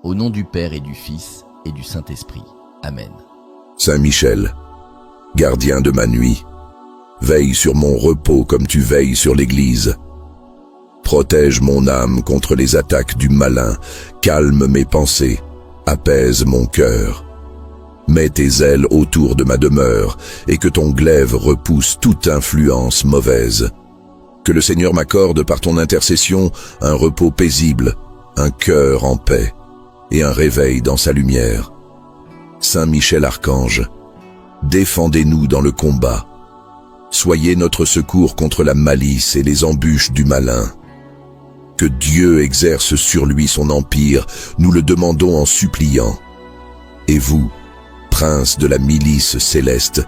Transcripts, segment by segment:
Au nom du Père et du Fils et du Saint-Esprit. Amen. Saint Michel, gardien de ma nuit, veille sur mon repos comme tu veilles sur l'Église. Protège mon âme contre les attaques du malin, calme mes pensées, apaise mon cœur. Mets tes ailes autour de ma demeure et que ton glaive repousse toute influence mauvaise. Que le Seigneur m'accorde par ton intercession un repos paisible, un cœur en paix et un réveil dans sa lumière. Saint Michel Archange, défendez-nous dans le combat. Soyez notre secours contre la malice et les embûches du malin. Que Dieu exerce sur lui son empire, nous le demandons en suppliant. Et vous, prince de la milice céleste,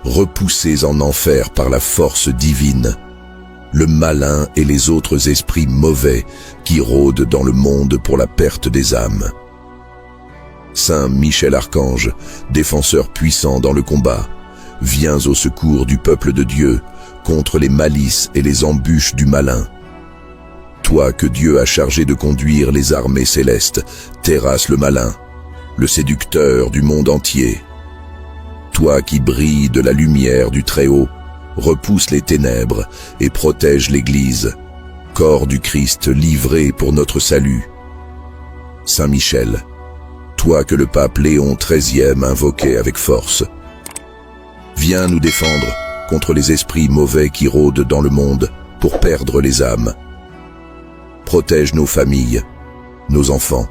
repoussez en enfer par la force divine le malin et les autres esprits mauvais qui rôdent dans le monde pour la perte des âmes. Saint Michel Archange, défenseur puissant dans le combat, viens au secours du peuple de Dieu contre les malices et les embûches du malin. Toi que Dieu a chargé de conduire les armées célestes, terrasse le malin, le séducteur du monde entier. Toi qui brilles de la lumière du Très-Haut, repousse les ténèbres et protège l'Église, corps du Christ livré pour notre salut. Saint Michel, toi que le pape Léon XIII invoquait avec force, viens nous défendre contre les esprits mauvais qui rôdent dans le monde pour perdre les âmes. Protège nos familles, nos enfants,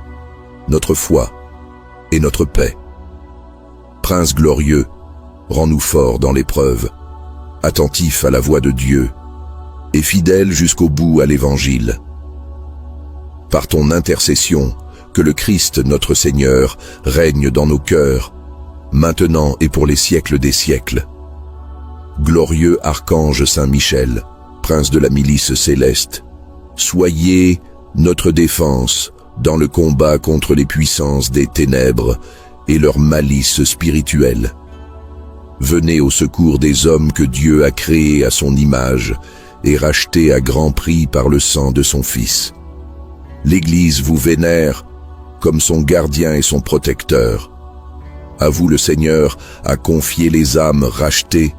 notre foi et notre paix. Prince glorieux, rends-nous forts dans l'épreuve, attentifs à la voix de Dieu et fidèles jusqu'au bout à l'Évangile. Par ton intercession, que le Christ notre Seigneur règne dans nos cœurs, maintenant et pour les siècles des siècles. Glorieux archange Saint Michel, prince de la milice céleste, soyez notre défense dans le combat contre les puissances des ténèbres et leur malice spirituelle. Venez au secours des hommes que Dieu a créés à son image et rachetés à grand prix par le sang de son Fils. L'Église vous vénère comme son gardien et son protecteur. À vous le Seigneur a confié les âmes rachetées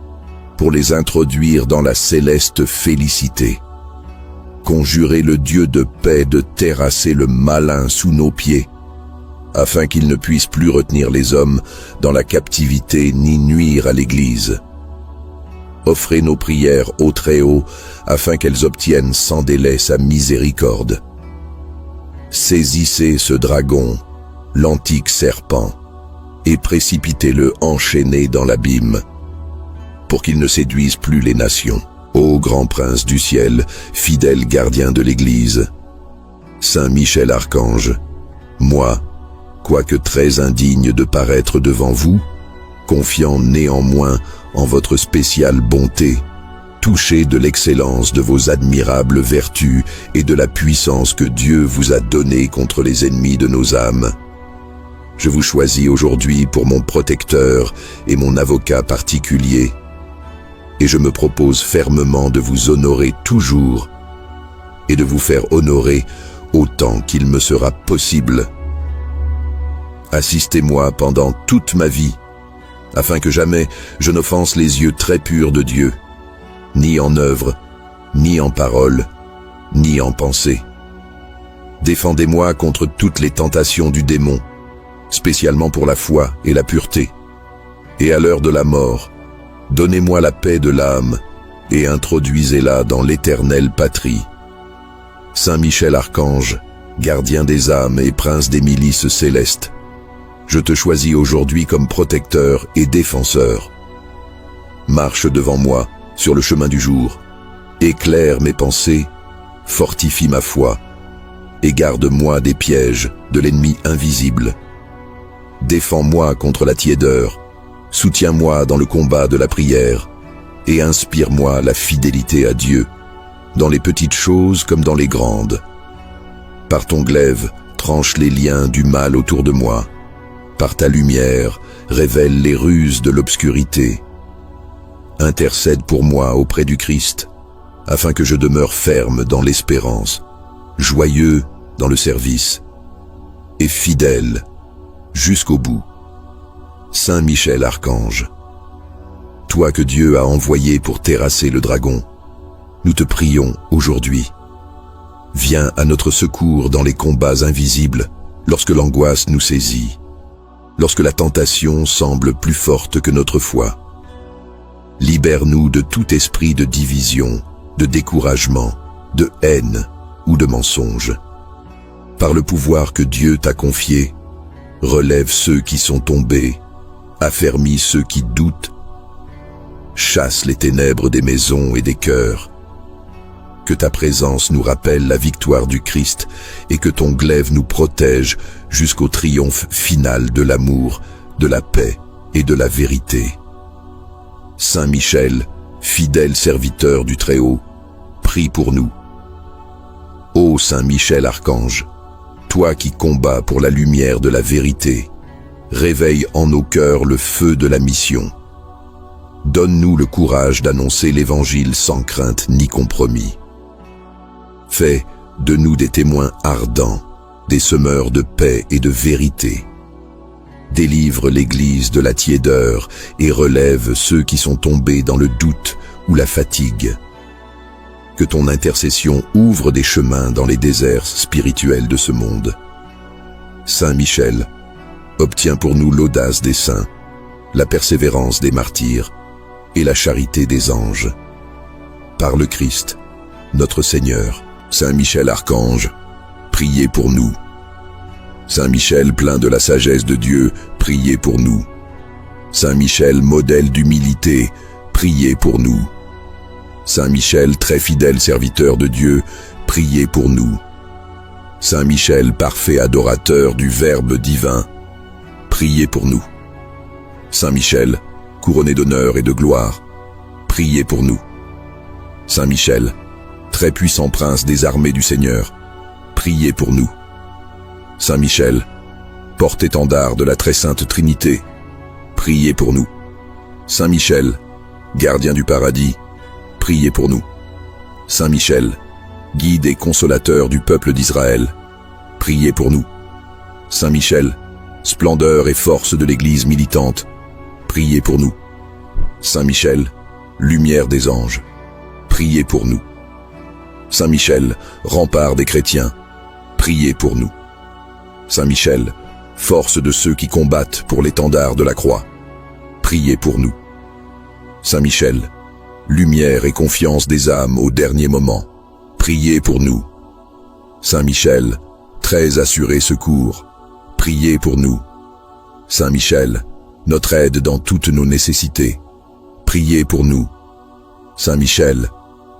pour les introduire dans la céleste félicité. Conjurez le Dieu de paix de terrasser le malin sous nos pieds, afin qu'il ne puisse plus retenir les hommes dans la captivité ni nuire à l'Église. Offrez nos prières au Très-Haut, afin qu'elles obtiennent sans délai sa miséricorde. Saisissez ce dragon, l'antique serpent, et précipitez-le enchaîné dans l'abîme, pour qu'il ne séduise plus les nations. Ô grand prince du ciel, fidèle gardien de l'Église, Saint Michel Archange, moi, quoique très indigne de paraître devant vous, confiant néanmoins en votre spéciale bonté, touché de l'excellence de vos admirables vertus et de la puissance que Dieu vous a donnée contre les ennemis de nos âmes, je vous choisis aujourd'hui pour mon protecteur et mon avocat particulier, et je me propose fermement de vous honorer toujours et de vous faire honorer autant qu'il me sera possible. Assistez-moi pendant toute ma vie, afin que jamais je n'offense les yeux très purs de Dieu, ni en œuvre, ni en parole, ni en pensée. Défendez-moi contre toutes les tentations du démon, spécialement pour la foi et la pureté. Et à l'heure de la mort, donnez-moi la paix de l'âme et introduisez-la dans l'éternelle patrie. Saint Michel Archange, gardien des âmes et prince des milices célestes, je te choisis aujourd'hui comme protecteur et défenseur. Marche devant moi sur le chemin du jour, éclaire mes pensées, fortifie ma foi, et garde-moi des pièges de l'ennemi invisible. Défends-moi contre la tiédeur, soutiens-moi dans le combat de la prière, et inspire-moi la fidélité à Dieu, dans les petites choses comme dans les grandes. Par ton glaive, tranche les liens du mal autour de moi. Par ta lumière, révèle les ruses de l'obscurité. Intercède pour moi auprès du Christ, afin que je demeure ferme dans l'espérance, joyeux dans le service, et fidèle jusqu'au bout. Saint Michel Archange, toi que Dieu a envoyé pour terrasser le dragon, nous te prions aujourd'hui. Viens à notre secours dans les combats invisibles, lorsque l'angoisse nous saisit, lorsque la tentation semble plus forte que notre foi. Libère-nous de tout esprit de division, de découragement, de haine ou de mensonge. Par le pouvoir que Dieu t'a confié, relève ceux qui sont tombés, affermis ceux qui doutent, chasse les ténèbres des maisons et des cœurs. Que ta présence nous rappelle la victoire du Christ et que ton glaive nous protège jusqu'au triomphe final de l'amour, de la paix et de la vérité. Saint Michel, fidèle serviteur du Très-Haut, prie pour nous. Ô Saint Michel Archange, toi qui combats pour la lumière de la vérité, réveille en nos cœurs le feu de la mission. Donne-nous le courage d'annoncer l'Évangile sans crainte ni compromis. Fais de nous des témoins ardents, des semeurs de paix et de vérité. Délivre l'Église de la tiédeur et relève ceux qui sont tombés dans le doute ou la fatigue. Que ton intercession ouvre des chemins dans les déserts spirituels de ce monde. Saint Michel, obtiens pour nous l'audace des saints, la persévérance des martyrs et la charité des anges. Par le Christ, notre Seigneur. Saint Michel Archange, priez pour nous. Saint Michel plein de la sagesse de Dieu, priez pour nous. Saint Michel modèle d'humilité, priez pour nous. Saint Michel très fidèle serviteur de Dieu, priez pour nous. Saint Michel parfait adorateur du Verbe divin, priez pour nous. Saint Michel, couronné d'honneur et de gloire, priez pour nous. Saint Michel, très puissant prince des armées du Seigneur, priez pour nous. Saint Michel, porte-étendard de la très sainte Trinité, priez pour nous. Saint Michel, gardien du paradis, priez pour nous. Saint Michel, guide et consolateur du peuple d'Israël, priez pour nous. Saint Michel, splendeur et force de l'Église militante, priez pour nous. Saint Michel, lumière des anges, priez pour nous. Saint Michel, rempart des chrétiens, priez pour nous. Saint Michel, force de ceux qui combattent pour l'étendard de la croix, priez pour nous. Saint Michel, lumière et confiance des âmes au dernier moment, priez pour nous. Saint Michel, très assuré secours, priez pour nous. Saint Michel, notre aide dans toutes nos nécessités, priez pour nous. Saint Michel,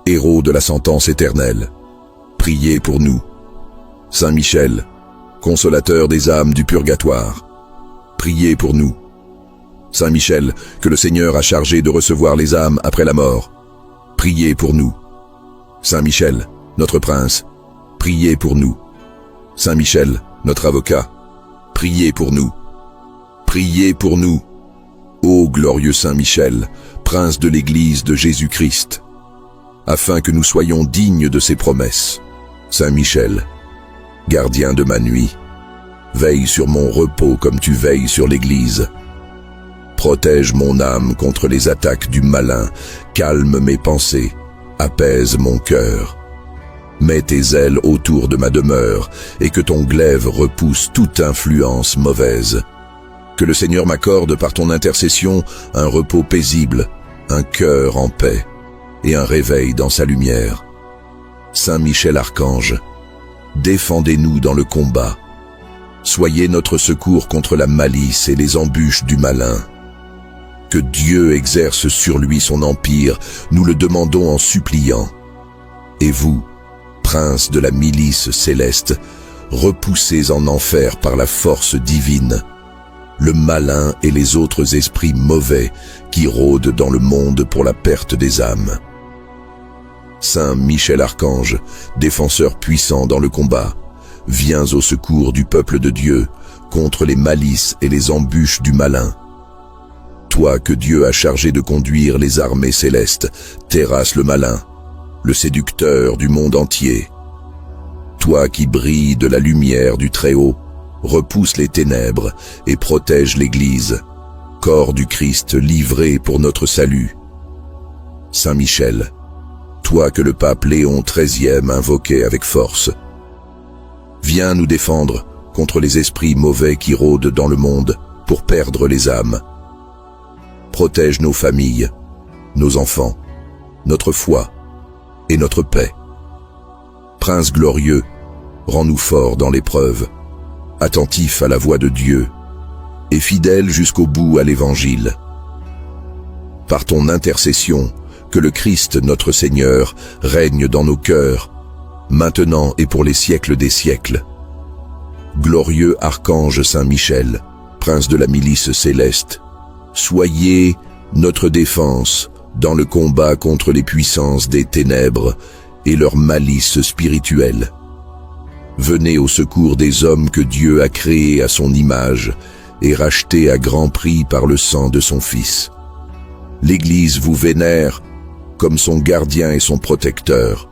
héros de la sentence éternelle, priez pour nous. Saint Michel, consolateur des âmes du purgatoire, priez pour nous. Saint Michel, que le Seigneur a chargé de recevoir les âmes après la mort, priez pour nous. Saint Michel, notre prince, priez pour nous. Saint Michel, notre avocat, priez pour nous. Priez pour nous. Ô glorieux Saint Michel, prince de l'Église de Jésus-Christ, afin que nous soyons dignes de ses promesses. Saint Michel, gardien de ma nuit, veille sur mon repos comme tu veilles sur l'Église. Protège mon âme contre les attaques du malin, calme mes pensées, apaise mon cœur. Mets tes ailes autour de ma demeure et que ton glaive repousse toute influence mauvaise. Que le Seigneur m'accorde par ton intercession un repos paisible, un cœur en paix et un réveil dans sa lumière. Saint Michel Archange, défendez-nous dans le combat. Soyez notre secours contre la malice et les embûches du malin. Que Dieu exerce sur lui son empire, nous le demandons en suppliant. Et vous, prince de la milice céleste, repoussez en enfer par la force divine le malin et les autres esprits mauvais qui rôdent dans le monde pour la perte des âmes. Saint Michel Archange, défenseur puissant dans le combat, viens au secours du peuple de Dieu contre les malices et les embûches du malin. Toi que Dieu a chargé de conduire les armées célestes, terrasse le malin, le séducteur du monde entier. Toi qui brilles de la lumière du Très-Haut, repousse les ténèbres et protège l'Église, corps du Christ livré pour notre salut. Saint Michel, toi que le pape Léon XIII invoquait avec force, viens nous défendre contre les esprits mauvais qui rôdent dans le monde pour perdre les âmes. Protège nos familles, nos enfants, notre foi et notre paix. Prince glorieux, rends-nous forts dans l'épreuve, attentifs à la voix de Dieu et fidèles jusqu'au bout à l'Évangile. Par ton intercession, que le Christ notre Seigneur règne dans nos cœurs, maintenant et pour les siècles des siècles. Glorieux archange Saint Michel, prince de la milice céleste, soyez notre défense dans le combat contre les puissances des ténèbres et leur malice spirituelle. Venez au secours des hommes que Dieu a créés à son image et rachetés à grand prix par le sang de son Fils. L'Église vous vénère comme son gardien et son protecteur.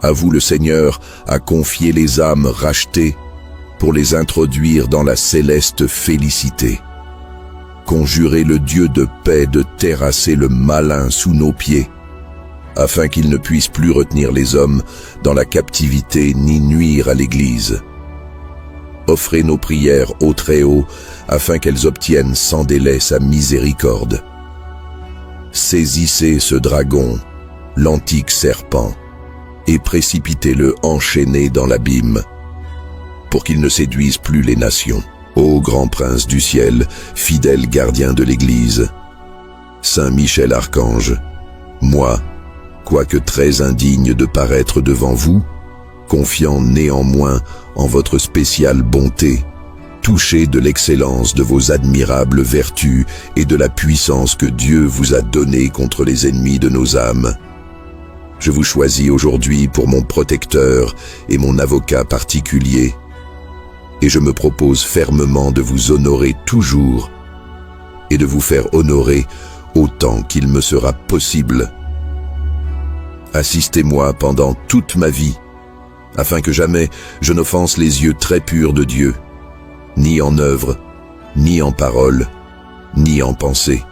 À vous le Seigneur a confié les âmes rachetées pour les introduire dans la céleste félicité. Conjurez le Dieu de paix de terrasser le malin sous nos pieds, afin qu'il ne puisse plus retenir les hommes dans la captivité ni nuire à l'Église. Offrez nos prières au Très-Haut, afin qu'elles obtiennent sans délai sa miséricorde. Saisissez ce dragon, l'antique serpent, et précipitez-le enchaîné dans l'abîme, pour qu'il ne séduise plus les nations. Ô grand prince du ciel, fidèle gardien de l'Église, Saint Michel Archange, moi, quoique très indigne de paraître devant vous, confiant néanmoins en votre spéciale bonté, touché de l'excellence de vos admirables vertus et de la puissance que Dieu vous a donnée contre les ennemis de nos âmes, je vous choisis aujourd'hui pour mon protecteur et mon avocat particulier, et je me propose fermement de vous honorer toujours et de vous faire honorer autant qu'il me sera possible. Assistez-moi pendant toute ma vie, afin que jamais je n'offense les yeux très purs de Dieu, ni en œuvre, ni en parole, ni en pensée.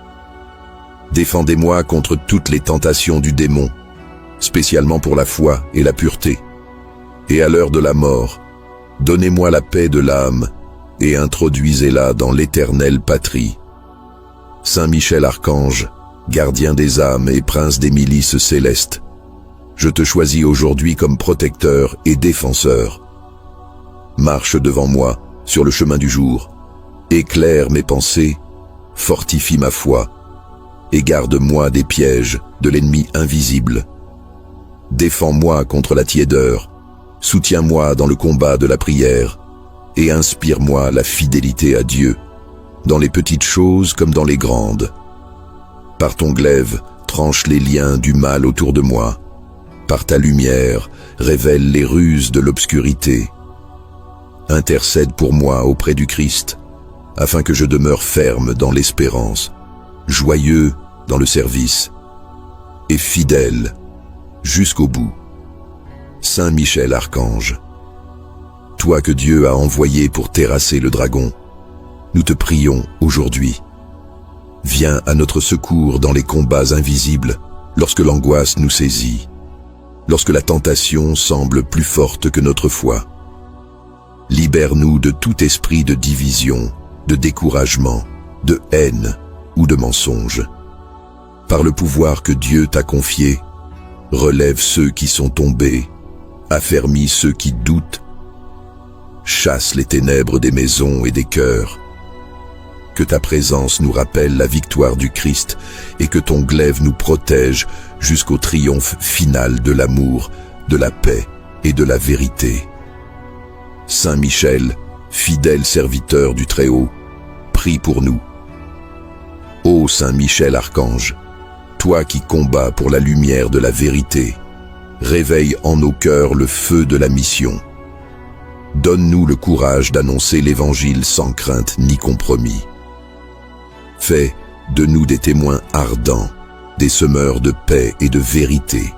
Défendez-moi contre toutes les tentations du démon, spécialement pour la foi et la pureté. Et à l'heure de la mort, donnez-moi la paix de l'âme et introduisez-la dans l'éternelle patrie. Saint Michel Archange, gardien des âmes et prince des milices célestes, je te choisis aujourd'hui comme protecteur et défenseur. Marche devant moi sur le chemin du jour, éclaire mes pensées, fortifie ma foi, et garde-moi des pièges de l'ennemi invisible. Défends-moi contre la tiédeur, soutiens-moi dans le combat de la prière, et inspire-moi la fidélité à Dieu, dans les petites choses comme dans les grandes. Par ton glaive, tranche les liens du mal autour de moi. Par ta lumière, révèle les ruses de l'obscurité. Intercède pour moi auprès du Christ, afin que je demeure ferme dans l'espérance, joyeux dans le service, et fidèle jusqu'au bout. Saint Michel Archange, toi que Dieu a envoyé pour terrasser le dragon, nous te prions aujourd'hui. Viens à notre secours dans les combats invisibles, lorsque l'angoisse nous saisit, lorsque la tentation semble plus forte que notre foi. Libère-nous de tout esprit de division, de découragement, de haine ou de mensonge. Par le pouvoir que Dieu t'a confié, relève ceux qui sont tombés, affermis ceux qui doutent, chasse les ténèbres des maisons et des cœurs. Que ta présence nous rappelle la victoire du Christ et que ton glaive nous protège jusqu'au triomphe final de l'amour, de la paix et de la vérité. Saint Michel, fidèle serviteur du Très-Haut, prie pour nous. Ô Saint Michel Archange, toi qui combats pour la lumière de la vérité, réveille en nos cœurs le feu de la mission. Donne-nous le courage d'annoncer l'Évangile sans crainte ni compromis. Fais de nous des témoins ardents, des semeurs de paix et de vérité.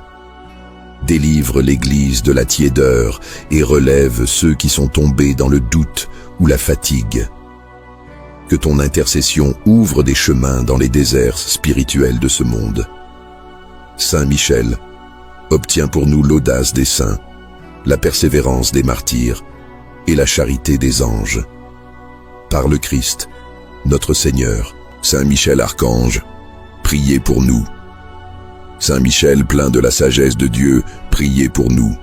Délivre l'Église de la tiédeur et relève ceux qui sont tombés dans le doute ou la fatigue. Que ton intercession ouvre des chemins dans les déserts spirituels de ce monde. Saint Michel, obtiens pour nous l'audace des saints, la persévérance des martyrs et la charité des anges. Par le Christ, notre Seigneur, Saint Michel Archange, priez pour nous. Saint Michel, plein de la sagesse de Dieu, priez pour nous.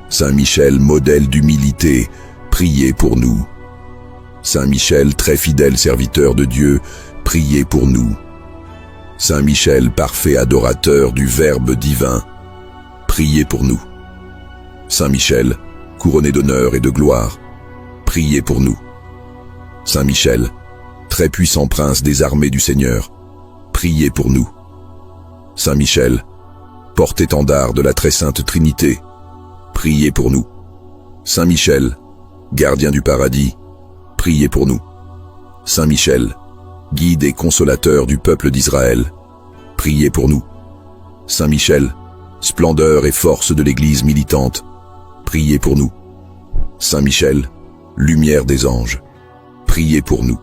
Saint Michel, modèle d'humilité, priez pour nous. Saint Michel, très fidèle serviteur de Dieu, priez pour nous. Saint Michel, parfait adorateur du Verbe divin, priez pour nous. Saint Michel, couronné d'honneur et de gloire, priez pour nous. Saint Michel, très puissant prince des armées du Seigneur, priez pour nous. Saint Michel, porte-étendard de la très sainte Trinité, priez pour nous. Saint Michel, gardien du paradis, priez pour nous. Saint Michel, guide et consolateur du peuple d'Israël, priez pour nous. Saint Michel, splendeur et force de l'Église militante, priez pour nous. Saint Michel, lumière des anges, priez pour nous.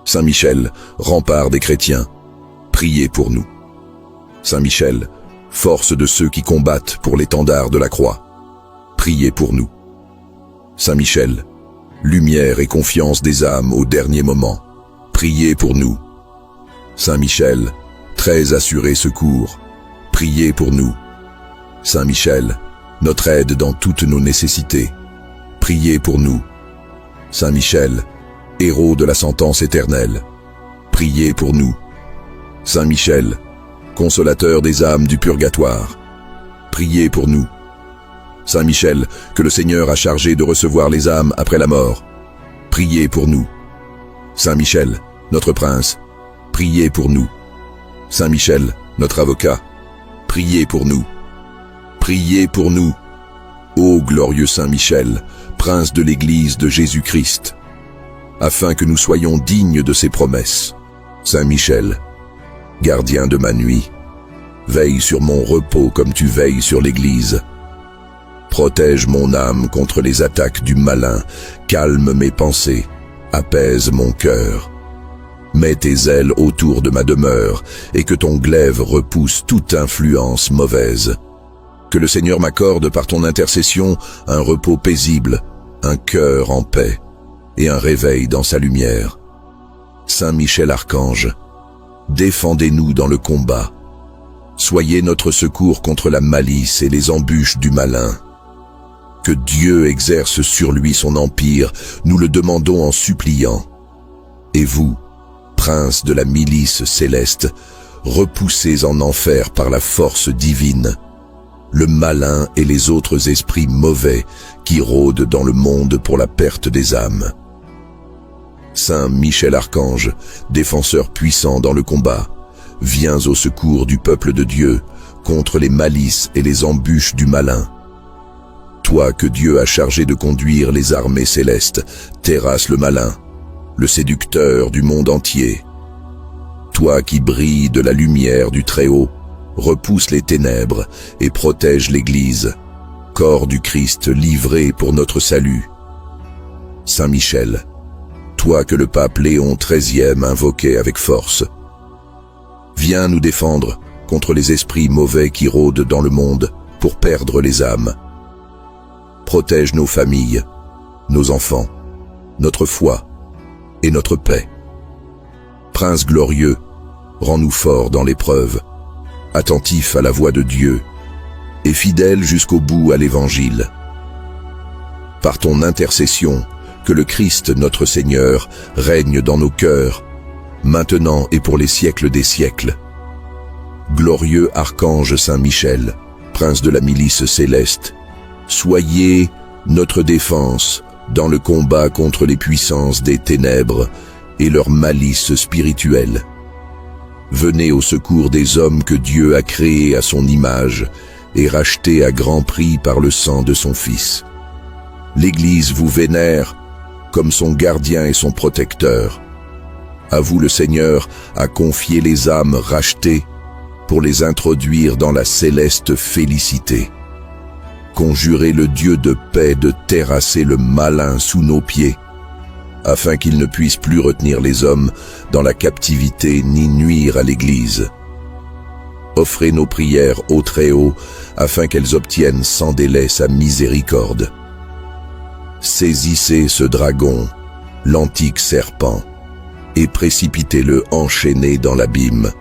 Saint Michel, rempart des chrétiens, priez pour nous. Saint Michel, force de ceux qui combattent pour l'étendard de la croix, priez pour nous. Saint Michel, lumière et confiance des âmes au dernier moment, priez pour nous. Saint Michel, très assuré secours, priez pour nous. Saint Michel, notre aide dans toutes nos nécessités, priez pour nous. Saint Michel, héros de la sentence éternelle, priez pour nous. Saint Michel, consolateur des âmes du purgatoire, priez pour nous. Saint Michel, que le Seigneur a chargé de recevoir les âmes après la mort, priez pour nous. Saint Michel, notre prince, priez pour nous. Saint Michel, notre avocat, priez pour nous. Priez pour nous. Ô glorieux Saint Michel, prince de l'Église de Jésus-Christ, afin que nous soyons dignes de ses promesses. Saint Michel, gardien de ma nuit, veille sur mon repos comme tu veilles sur l'Église. Protège mon âme contre les attaques du malin, calme mes pensées, apaise mon cœur. Mets tes ailes autour de ma demeure et que ton glaive repousse toute influence mauvaise. Que le Seigneur m'accorde par ton intercession un repos paisible, un cœur en paix et un réveil dans sa lumière. Saint Michel Archange, défendez-nous dans le combat. Soyez notre secours contre la malice et les embûches du malin. Que Dieu exerce sur lui son empire, nous le demandons en suppliant. Et vous, prince de la milice céleste, repoussez en enfer par la force divine le malin et les autres esprits mauvais qui rôdent dans le monde pour la perte des âmes. Saint Michel Archange, défenseur puissant dans le combat, viens au secours du peuple de Dieu contre les malices et les embûches du malin. Toi que Dieu a chargé de conduire les armées célestes, terrasse le malin, le séducteur du monde entier. Toi qui brilles de la lumière du Très-Haut, repousse les ténèbres et protège l'Église, corps du Christ livré pour notre salut. Saint Michel, toi que le pape Léon XIII invoquait avec force, viens nous défendre contre les esprits mauvais qui rôdent dans le monde pour perdre les âmes. Protège nos familles, nos enfants, notre foi et notre paix. Prince glorieux, rends-nous forts dans l'épreuve, attentifs à la voix de Dieu et fidèles jusqu'au bout à l'Évangile. Par ton intercession, que le Christ notre Seigneur règne dans nos cœurs, maintenant et pour les siècles des siècles. Glorieux archange Saint Michel, prince de la milice céleste, soyez notre défense dans le combat contre les puissances des ténèbres et leur malice spirituelle. Venez au secours des hommes que Dieu a créés à son image et rachetés à grand prix par le sang de son Fils. L'Église vous vénère comme son gardien et son protecteur. À vous le Seigneur a confié les âmes rachetées pour les introduire dans la céleste félicité. Conjurez le Dieu de paix de terrasser le malin sous nos pieds, afin qu'il ne puisse plus retenir les hommes dans la captivité ni nuire à l'Église. Offrez nos prières au Très-Haut, afin qu'elles obtiennent sans délai sa miséricorde. Saisissez ce dragon, l'antique serpent, et précipitez-le enchaîné dans l'abîme,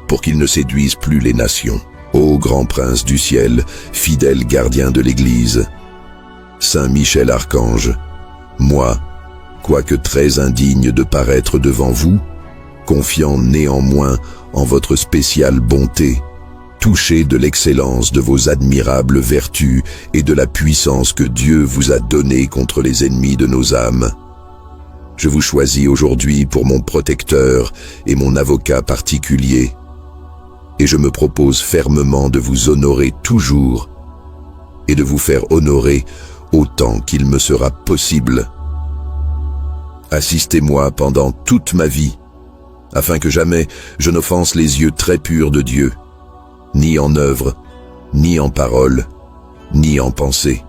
pour qu'il ne séduise plus les nations. Ô grand prince du ciel, fidèle gardien de l'Église, Saint Michel Archange, moi, quoique très indigne de paraître devant vous, confiant néanmoins en votre spéciale bonté, touché de l'excellence de vos admirables vertus et de la puissance que Dieu vous a donnée contre les ennemis de nos âmes, je vous choisis aujourd'hui pour mon protecteur et mon avocat particulier, et je me propose fermement de vous honorer toujours et de vous faire honorer autant qu'il me sera possible. Assistez-moi pendant toute ma vie, afin que jamais je n'offense les yeux très purs de Dieu, ni en œuvre, ni en parole, ni en pensée.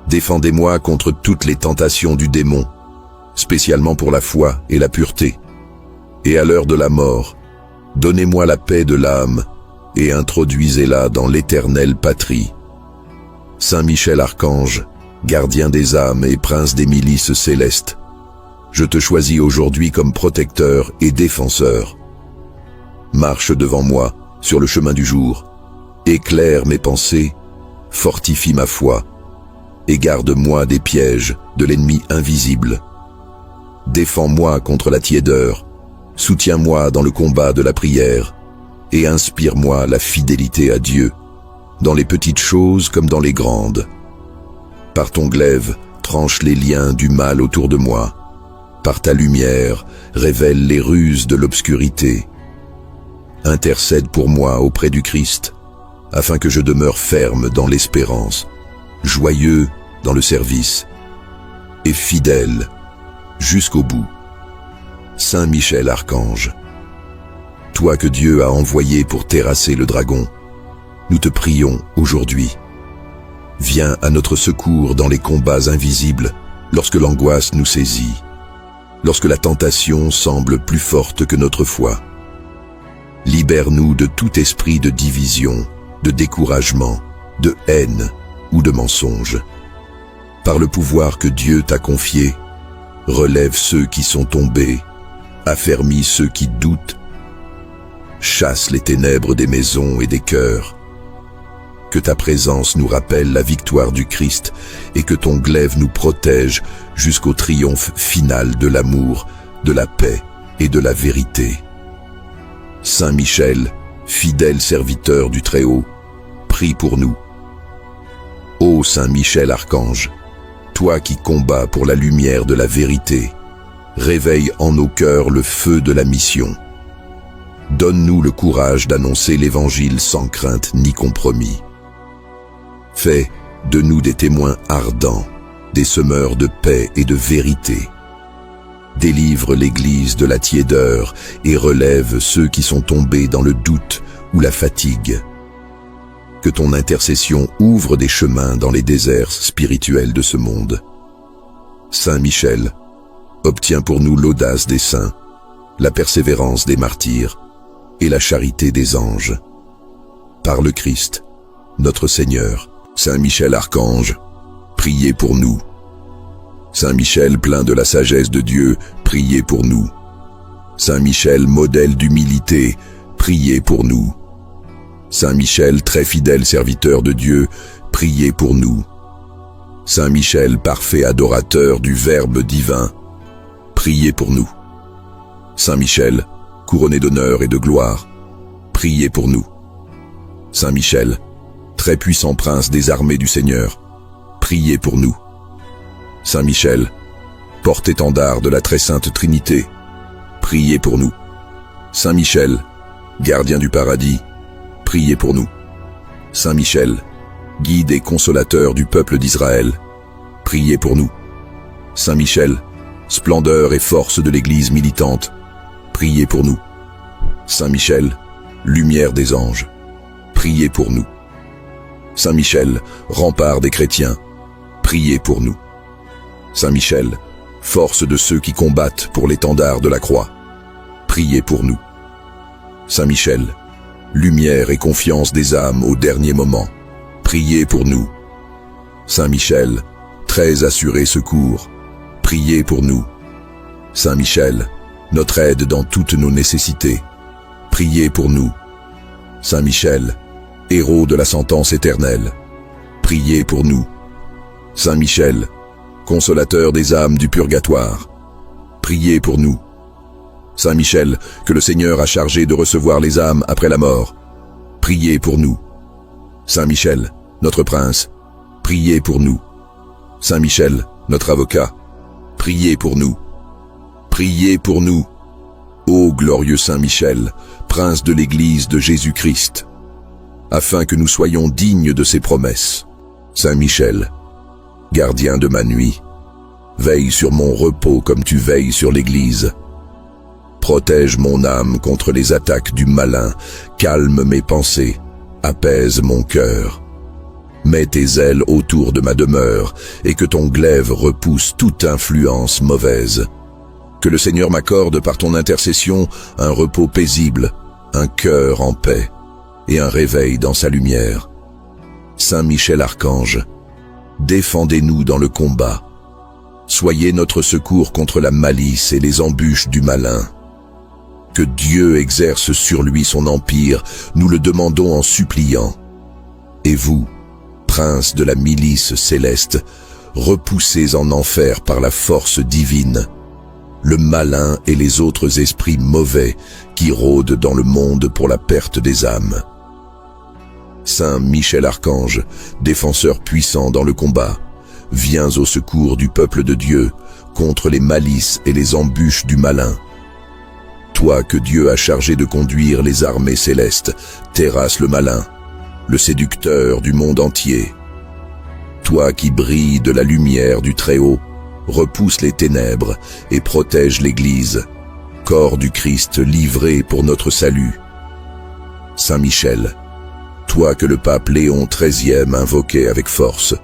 Défendez-moi contre toutes les tentations du démon, spécialement pour la foi et la pureté. Et à l'heure de la mort, donnez-moi la paix de l'âme et introduisez-la dans l'éternelle patrie. Saint Michel Archange, gardien des âmes et prince des milices célestes, je te choisis aujourd'hui comme protecteur et défenseur. Marche devant moi sur le chemin du jour, éclaire mes pensées, fortifie ma foi, et garde-moi des pièges de l'ennemi invisible. Défends-moi contre la tiédeur, soutiens-moi dans le combat de la prière, et inspire-moi la fidélité à Dieu, dans les petites choses comme dans les grandes. Par ton glaive, tranche les liens du mal autour de moi. Par ta lumière, révèle les ruses de l'obscurité. Intercède pour moi auprès du Christ, afin que je demeure ferme dans l'espérance, joyeux dans le service, et fidèle jusqu'au bout. Saint Michel Archange, toi que Dieu a envoyé pour terrasser le dragon, nous te prions aujourd'hui. Viens à notre secours dans les combats invisibles, lorsque l'angoisse nous saisit, lorsque la tentation semble plus forte que notre foi. Libère-nous de tout esprit de division, de découragement, de haine ou de mensonge. Par le pouvoir que Dieu t'a confié, relève ceux qui sont tombés, affermis ceux qui doutent, chasse les ténèbres des maisons et des cœurs. Que ta présence nous rappelle la victoire du Christ et que ton glaive nous protège jusqu'au triomphe final de l'amour, de la paix et de la vérité. Saint Michel, fidèle serviteur du Très-Haut, prie pour nous. Ô Saint Michel Archange, toi qui combats pour la lumière de la vérité, réveille en nos cœurs le feu de la mission. Donne-nous le courage d'annoncer l'Évangile sans crainte ni compromis. Fais de nous des témoins ardents, des semeurs de paix et de vérité. Délivre l'Église de la tiédeur et relève ceux qui sont tombés dans le doute ou la fatigue. Que ton intercession ouvre des chemins dans les déserts spirituels de ce monde. Saint Michel, obtiens pour nous l'audace des saints, la persévérance des martyrs et la charité des anges. Par le Christ, notre Seigneur. Saint Michel Archange, priez pour nous. Saint Michel plein de la sagesse de Dieu, priez pour nous. Saint Michel modèle d'humilité, priez pour nous. Saint Michel très fidèle serviteur de Dieu, priez pour nous. Saint Michel parfait adorateur du Verbe divin, priez pour nous. Saint Michel, couronné d'honneur et de gloire, priez pour nous. Saint Michel, très puissant prince des armées du Seigneur, priez pour nous. Saint Michel, porte-étendard de la très sainte Trinité, priez pour nous. Saint Michel, gardien du paradis, priez pour nous. Saint Michel, guide et consolateur du peuple d'Israël, priez pour nous. Saint Michel, splendeur et force de l'Église militante, priez pour nous. Saint Michel, lumière des anges, priez pour nous. Saint Michel, rempart des chrétiens, priez pour nous. Saint Michel, force de ceux qui combattent pour l'étendard de la croix, priez pour nous. Saint Michel, lumière et confiance des âmes au dernier moment, priez pour nous. Saint Michel, très assuré secours, priez pour nous. Saint Michel, notre aide dans toutes nos nécessités, priez pour nous. Saint Michel, héros de la sentence éternelle, priez pour nous. Saint Michel, consolateur des âmes du purgatoire, priez pour nous. Saint Michel, que le Seigneur a chargé de recevoir les âmes après la mort, priez pour nous. Saint Michel, notre prince, priez pour nous. Saint Michel, notre avocat, priez pour nous. Priez pour nous. Ô glorieux Saint Michel, prince de l'Église de Jésus-Christ, afin que nous soyons dignes de ses promesses. Saint Michel, gardien de ma nuit, veille sur mon repos comme tu veilles sur l'Église. Protège mon âme contre les attaques du malin, calme mes pensées, apaise mon cœur. Mets tes ailes autour de ma demeure, et que ton glaive repousse toute influence mauvaise. Que le Seigneur m'accorde par ton intercession un repos paisible, un cœur en paix, et un réveil dans sa lumière. Saint Michel Archange, défendez-nous dans le combat. Soyez notre secours contre la malice et les embûches du malin. Que Dieu exerce sur lui son empire, nous le demandons en suppliant. Et vous, prince de la milice céleste, repoussez en enfer par la force divine le malin et les autres esprits mauvais qui rôdent dans le monde pour la perte des âmes. Saint Michel Archange, défenseur puissant dans le combat, viens au secours du peuple de Dieu contre les malices et les embûches du malin. Toi que Dieu a chargé de conduire les armées célestes, terrasse le malin, le séducteur du monde entier. Toi qui brilles de la lumière du Très-Haut, repousse les ténèbres et protège l'Église, corps du Christ livré pour notre salut. Saint Michel, toi que le pape Léon XIII invoquait avec force,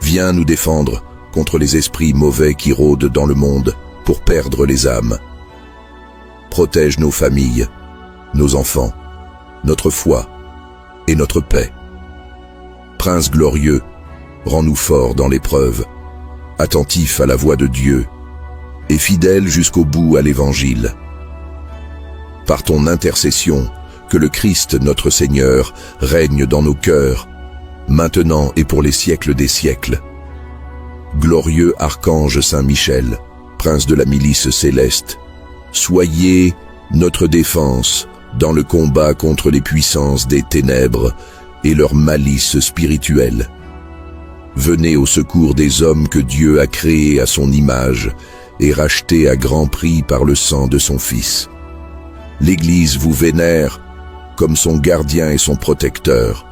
viens nous défendre contre les esprits mauvais qui rôdent dans le monde pour perdre les âmes. Protège nos familles, nos enfants, notre foi et notre paix. Prince glorieux, rends-nous forts dans l'épreuve, attentifs à la voix de Dieu et fidèles jusqu'au bout à l'Évangile. Par ton intercession, que le Christ notre Seigneur règne dans nos cœurs, maintenant et pour les siècles des siècles. Glorieux archange Saint Michel, prince de la milice céleste, soyez notre défense dans le combat contre les puissances des ténèbres et leur malice spirituelle. Venez au secours des hommes que Dieu a créés à son image et rachetés à grand prix par le sang de son Fils. L'Église vous vénère comme son gardien et son protecteur.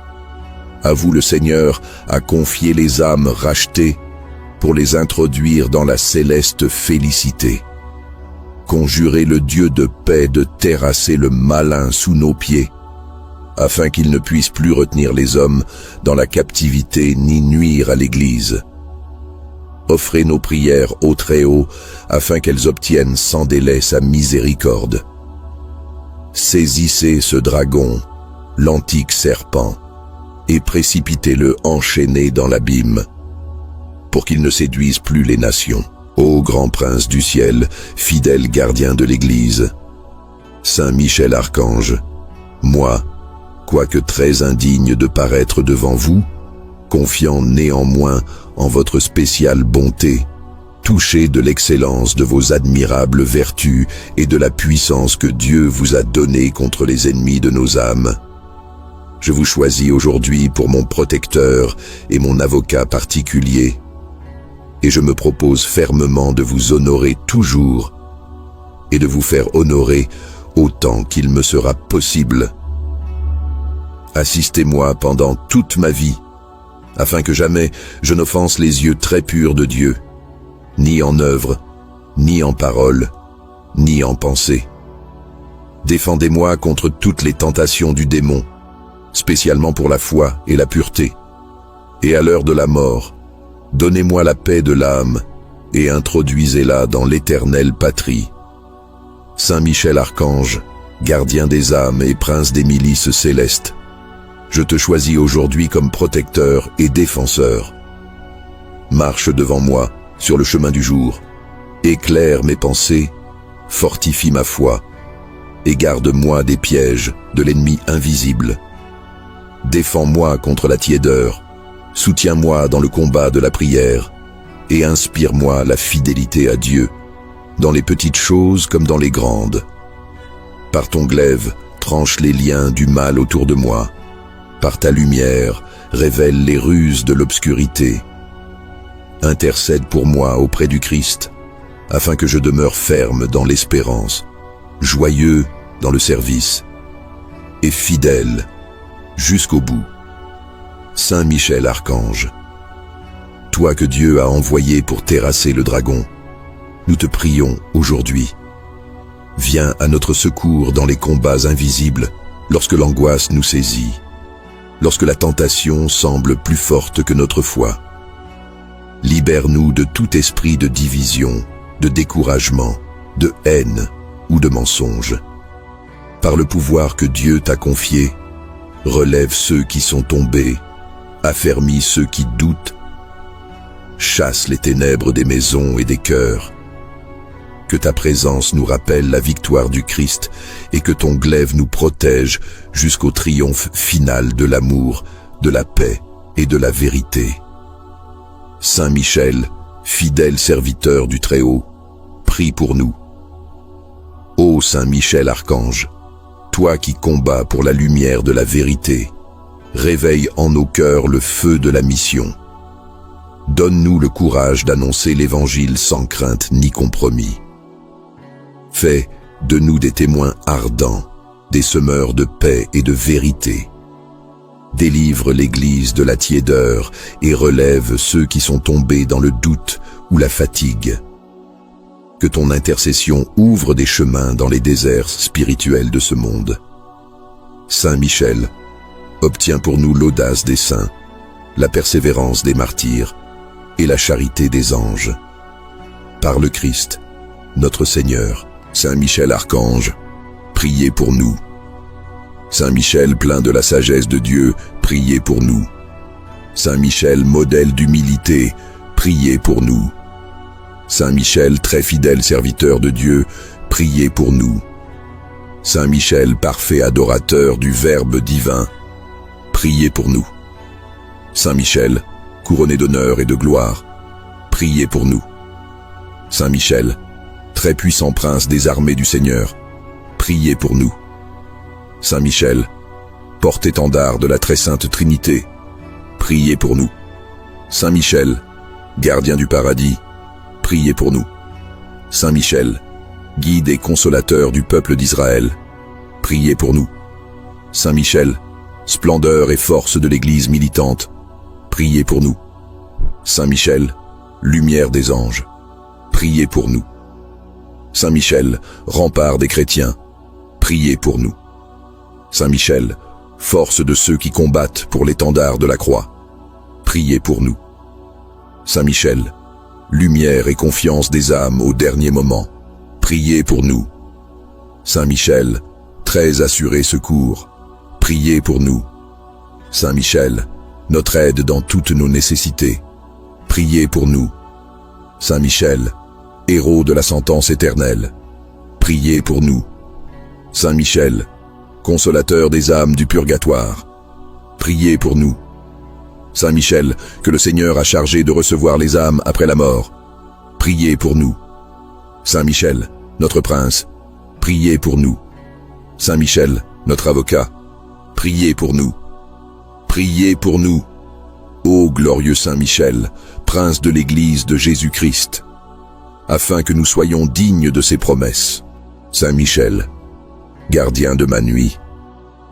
À vous le Seigneur a confié les âmes rachetées pour les introduire dans la céleste félicité. Conjurez le Dieu de paix de terrasser le malin sous nos pieds, afin qu'il ne puisse plus retenir les hommes dans la captivité ni nuire à l'Église. Offrez nos prières au Très-Haut, afin qu'elles obtiennent sans délai sa miséricorde. Saisissez ce dragon, l'antique serpent, et précipitez-le enchaîné dans l'abîme, pour qu'il ne séduise plus les nations. Ô grand prince du ciel, fidèle gardien de l'Église, Saint Michel Archange, moi, quoique très indigne de paraître devant vous, confiant néanmoins en votre spéciale bonté, touché de l'excellence de vos admirables vertus et de la puissance que Dieu vous a donnée contre les ennemis de nos âmes, je vous choisis aujourd'hui pour mon protecteur et mon avocat particulier, et je me propose fermement de vous honorer toujours et de vous faire honorer autant qu'il me sera possible. Assistez-moi pendant toute ma vie, afin que jamais je n'offense les yeux très purs de Dieu, ni en œuvre, ni en parole, ni en pensée. Défendez-moi contre toutes les tentations du démon, spécialement pour la foi et la pureté. Et à l'heure de la mort, donnez-moi la paix de l'âme et introduisez-la dans l'éternelle patrie. Saint Michel Archange, gardien des âmes et prince des milices célestes, je te choisis aujourd'hui comme protecteur et défenseur. Marche devant moi sur le chemin du jour, éclaire mes pensées, fortifie ma foi, et garde-moi des pièges de l'ennemi invisible. Défends-moi contre la tiédeur, soutiens-moi dans le combat de la prière, et inspire-moi la fidélité à Dieu, dans les petites choses comme dans les grandes. Par ton glaive, tranche les liens du mal autour de moi. Par ta lumière, révèle les ruses de l'obscurité. Intercède pour moi auprès du Christ, afin que je demeure ferme dans l'espérance, joyeux dans le service, et fidèle jusqu'au bout. Saint Michel Archange, toi que Dieu a envoyé pour terrasser le dragon, nous te prions aujourd'hui. Viens à notre secours dans les combats invisibles, lorsque l'angoisse nous saisit, lorsque la tentation semble plus forte que notre foi. Libère-nous de tout esprit de division, de découragement, de haine ou de mensonge. Par le pouvoir que Dieu t'a confié, relève ceux qui sont tombés, affermis ceux qui doutent, chasse les ténèbres des maisons et des cœurs. Que ta présence nous rappelle la victoire du Christ et que ton glaive nous protège jusqu'au triomphe final de l'amour, de la paix et de la vérité. Saint Michel, fidèle serviteur du Très-Haut, prie pour nous. Ô Saint Michel Archange, toi qui combats pour la lumière de la vérité, réveille en nos cœurs le feu de la mission. Donne-nous le courage d'annoncer l'Évangile sans crainte ni compromis. Fais de nous des témoins ardents, des semeurs de paix et de vérité. Délivre l'Église de la tiédeur et relève ceux qui sont tombés dans le doute ou la fatigue. Que ton intercession ouvre des chemins dans les déserts spirituels de ce monde. Saint Michel, obtiens pour nous l'audace des saints, la persévérance des martyrs et la charité des anges. Par le Christ, notre Seigneur, Saint Michel Archange, priez pour nous. Saint Michel, plein de la sagesse de Dieu, priez pour nous. Saint Michel, modèle d'humilité, priez pour nous. Saint Michel, très fidèle serviteur de Dieu, priez pour nous. Saint Michel, parfait adorateur du Verbe divin, priez pour nous. Saint Michel, couronné d'honneur et de gloire, priez pour nous. Saint Michel, très puissant prince des armées du Seigneur, priez pour nous. Saint Michel, porte-étendard de la très sainte Trinité, priez pour nous. Saint Michel, gardien du paradis, priez pour nous. Saint Michel, guide et consolateur du peuple d'Israël, priez pour nous. Saint Michel, splendeur et force de l'Église militante, priez pour nous. Saint Michel, lumière des anges, priez pour nous. Saint Michel, rempart des chrétiens, priez pour nous. Saint Michel, force de ceux qui combattent pour l'étendard de la croix, priez pour nous. Saint Michel, lumière et confiance des âmes au dernier moment, priez pour nous. Saint Michel, très assuré secours, priez pour nous. Saint Michel, notre aide dans toutes nos nécessités, priez pour nous. Saint Michel, héros de la sentence éternelle, priez pour nous. Saint Michel, consolateur des âmes du purgatoire, priez pour nous. Saint Michel, que le Seigneur a chargé de recevoir les âmes après la mort, priez pour nous. Saint Michel, notre prince, priez pour nous. Saint Michel, notre avocat, priez pour nous. Priez pour nous. Ô glorieux Saint Michel, prince de l'Église de Jésus-Christ, afin que nous soyons dignes de ses promesses. Saint Michel, gardien de ma nuit,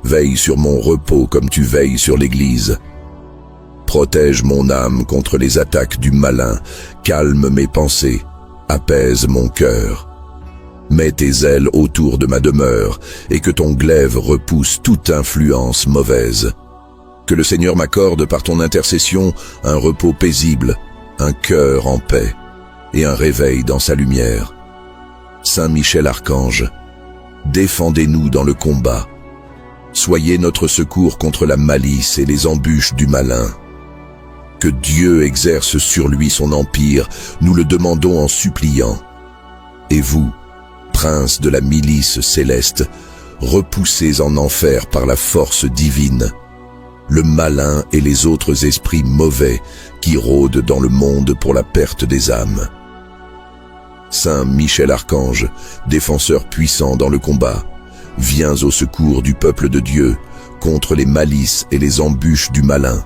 veille sur mon repos comme tu veilles sur l'Église. Protège mon âme contre les attaques du malin, calme mes pensées, apaise mon cœur. Mets tes ailes autour de ma demeure, et que ton glaive repousse toute influence mauvaise. Que le Seigneur m'accorde par ton intercession un repos paisible, un cœur en paix, et un réveil dans sa lumière. Saint Michel Archange, défendez-nous dans le combat. Soyez notre secours contre la malice et les embûches du malin. Que Dieu exerce sur lui son empire, nous le demandons en suppliant. Et vous, prince de la milice céleste, repoussez en enfer par la force divine le malin et les autres esprits mauvais qui rôdent dans le monde pour la perte des âmes. Saint Michel Archange, défenseur puissant dans le combat, viens au secours du peuple de Dieu contre les malices et les embûches du malin.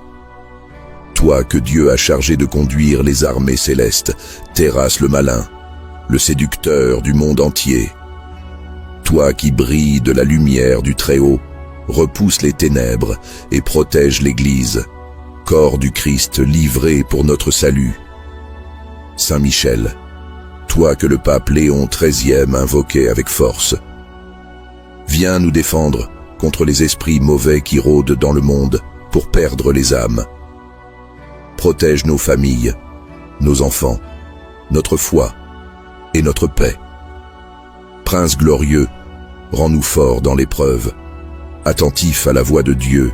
Toi que Dieu a chargé de conduire les armées célestes, terrasse le malin, le séducteur du monde entier. Toi qui brilles de la lumière du Très-Haut, repousse les ténèbres et protège l'Église, corps du Christ livré pour notre salut. Saint Michel, toi que le pape Léon XIII invoquait avec force, viens nous défendre contre les esprits mauvais qui rôdent dans le monde pour perdre les âmes. Protège nos familles, nos enfants, notre foi et notre paix. Prince glorieux, rends-nous forts dans l'épreuve, attentifs à la voix de Dieu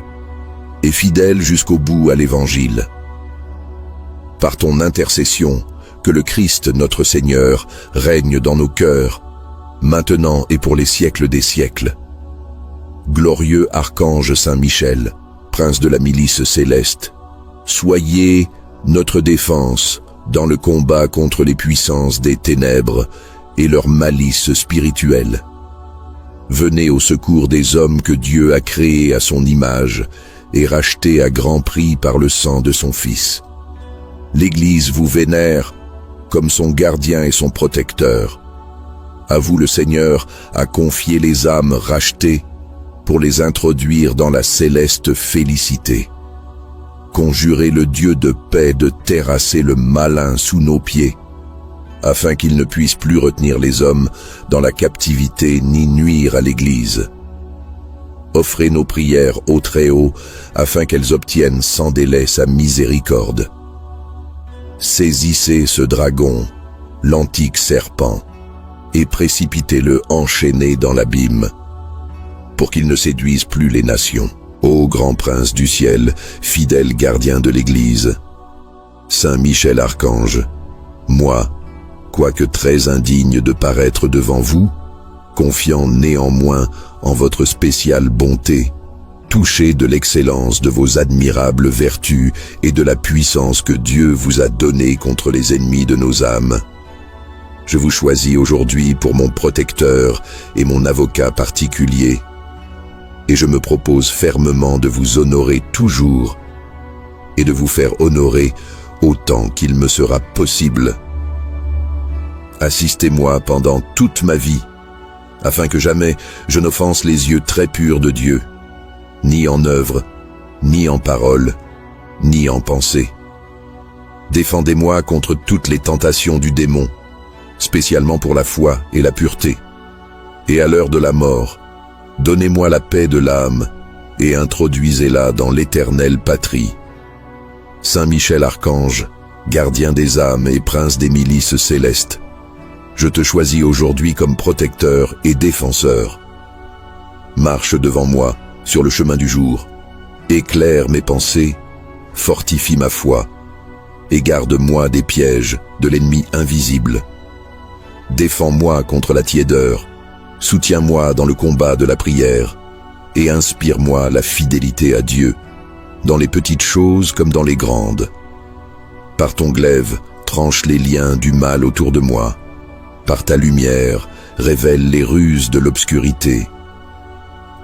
et fidèles jusqu'au bout à l'Évangile. Par ton intercession, que le Christ notre Seigneur règne dans nos cœurs, maintenant et pour les siècles des siècles. Glorieux archange Saint Michel, prince de la milice céleste, soyez notre défense dans le combat contre les puissances des ténèbres et leur malice spirituelle. Venez au secours des hommes que Dieu a créés à son image et rachetés à grand prix par le sang de son Fils. L'Église vous vénère comme son gardien et son protecteur. À vous le Seigneur a confié les âmes rachetées pour les introduire dans la céleste félicité. Conjurez le Dieu de paix de terrasser le malin sous nos pieds, afin qu'il ne puisse plus retenir les hommes dans la captivité ni nuire à l'Église. Offrez nos prières au Très-Haut, afin qu'elles obtiennent sans délai sa miséricorde. Saisissez ce dragon, l'antique serpent, et précipitez-le enchaîné dans l'abîme, pour qu'il ne séduise plus les nations. Ô grand prince du ciel, fidèle gardien de l'Église, Saint Michel Archange, moi, quoique très indigne de paraître devant vous, confiant néanmoins en votre spéciale bonté, touché de l'excellence de vos admirables vertus et de la puissance que Dieu vous a donnée contre les ennemis de nos âmes, je vous choisis aujourd'hui pour mon protecteur et mon avocat particulier, et je me propose fermement de vous honorer toujours et de vous faire honorer autant qu'il me sera possible. Assistez-moi pendant toute ma vie, afin que jamais je n'offense les yeux très purs de Dieu, ni en œuvre, ni en parole, ni en pensée. Défendez-moi contre toutes les tentations du démon, spécialement pour la foi et la pureté. Et à l'heure de la mort, donnez-moi la paix de l'âme et introduisez-la dans l'éternelle patrie. Saint Michel Archange, gardien des âmes et prince des milices célestes, je te choisis aujourd'hui comme protecteur et défenseur. Marche devant moi sur le chemin du jour, éclaire mes pensées, fortifie ma foi, et garde-moi des pièges de l'ennemi invisible. Défends-moi contre la tiédeur, soutiens-moi dans le combat de la prière, et inspire-moi la fidélité à Dieu, dans les petites choses comme dans les grandes. Par ton glaive, tranche les liens du mal autour de moi. Par ta lumière, révèle les ruses de l'obscurité.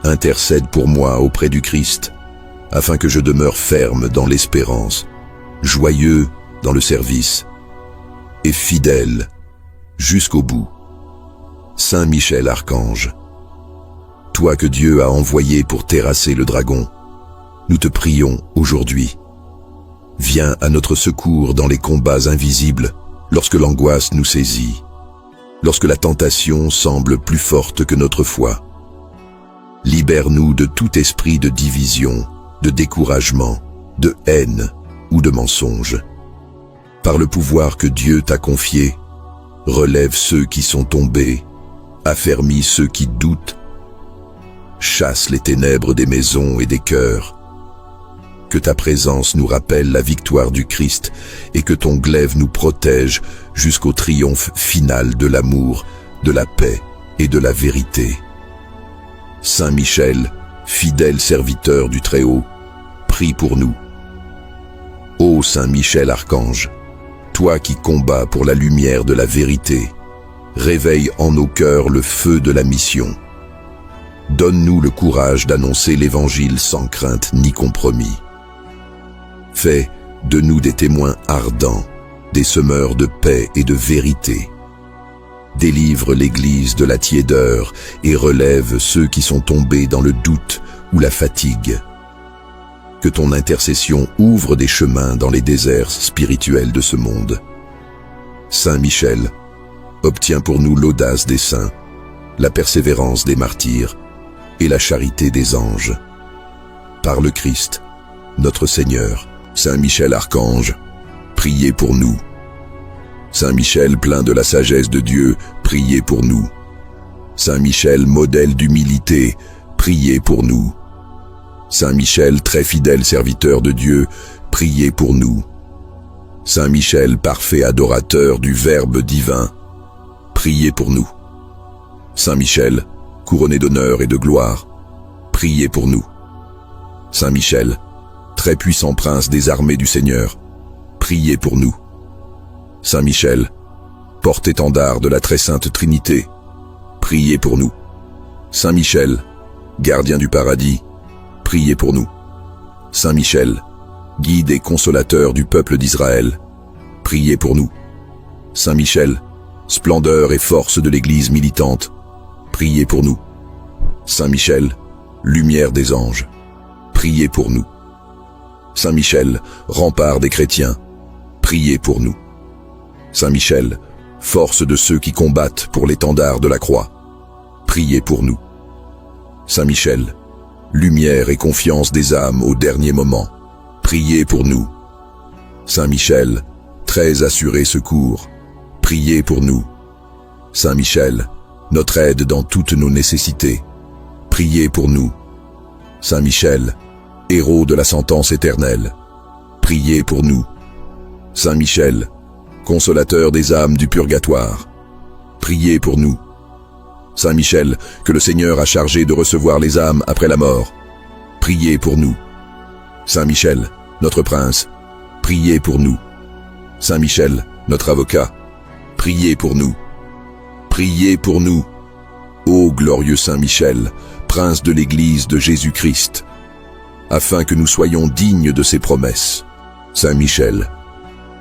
Intercède pour moi auprès du Christ, afin que je demeure ferme dans l'espérance, joyeux dans le service, et fidèle jusqu'au bout. Saint Michel Archange, toi que Dieu a envoyé pour terrasser le dragon, nous te prions aujourd'hui. Viens à notre secours dans les combats invisibles lorsque l'angoisse nous saisit. lorsque la tentation semble plus forte que notre foi. Libère-nous de tout esprit de division, de découragement, de haine ou de mensonge. Par le pouvoir que Dieu t'a confié, relève ceux qui sont tombés, affermis ceux qui doutent, chasse les ténèbres des maisons et des cœurs. Que ta présence nous rappelle la victoire du Christ et que ton glaive nous protège jusqu'au triomphe final de l'amour, de la paix et de la vérité. Saint Michel, fidèle serviteur du Très-Haut, prie pour nous. Ô Saint Michel Archange, toi qui combats pour la lumière de la vérité, réveille en nos cœurs le feu de la mission. Donne-nous le courage d'annoncer l'Évangile sans crainte ni compromis. Fais de nous des témoins ardents, des semeurs de paix et de vérité. Délivre l'Église de la tiédeur et relève ceux qui sont tombés dans le doute ou la fatigue. Que ton intercession ouvre des chemins dans les déserts spirituels de ce monde. Saint Michel, obtiens pour nous l'audace des saints, la persévérance des martyrs et la charité des anges. Par le Christ, notre Seigneur. Saint Michel Archange, priez pour nous. Saint Michel plein de la sagesse de Dieu, priez pour nous. Saint Michel modèle d'humilité, priez pour nous. Saint Michel très fidèle serviteur de Dieu, priez pour nous. Saint Michel parfait adorateur du Verbe divin, priez pour nous. Saint Michel, couronné d'honneur et de gloire, priez pour nous. Saint Michel, très puissant prince des armées du Seigneur, priez pour nous. Saint Michel, porte-étendard de la très sainte Trinité, priez pour nous. Saint Michel, gardien du paradis, priez pour nous. Saint Michel, guide et consolateur du peuple d'Israël, priez pour nous. Saint Michel, splendeur et force de l'Église militante, priez pour nous. Saint Michel, lumière des anges, priez pour nous. Saint Michel, rempart des chrétiens, priez pour nous. Saint Michel, force de ceux qui combattent pour l'étendard de la croix, priez pour nous. Saint Michel, lumière et confiance des âmes au dernier moment, priez pour nous. Saint Michel, très assuré secours, priez pour nous. Saint Michel, notre aide dans toutes nos nécessités, priez pour nous. Saint Michel, héros de la sentence éternelle, priez pour nous. Saint Michel, consolateur des âmes du purgatoire, priez pour nous. Saint Michel, que le Seigneur a chargé de recevoir les âmes après la mort, priez pour nous. Saint Michel, notre prince, priez pour nous. Saint Michel, notre avocat, priez pour nous. Priez pour nous. Ô glorieux Saint Michel, prince de l'Église de Jésus-Christ, afin que nous soyons dignes de ses promesses. Saint Michel,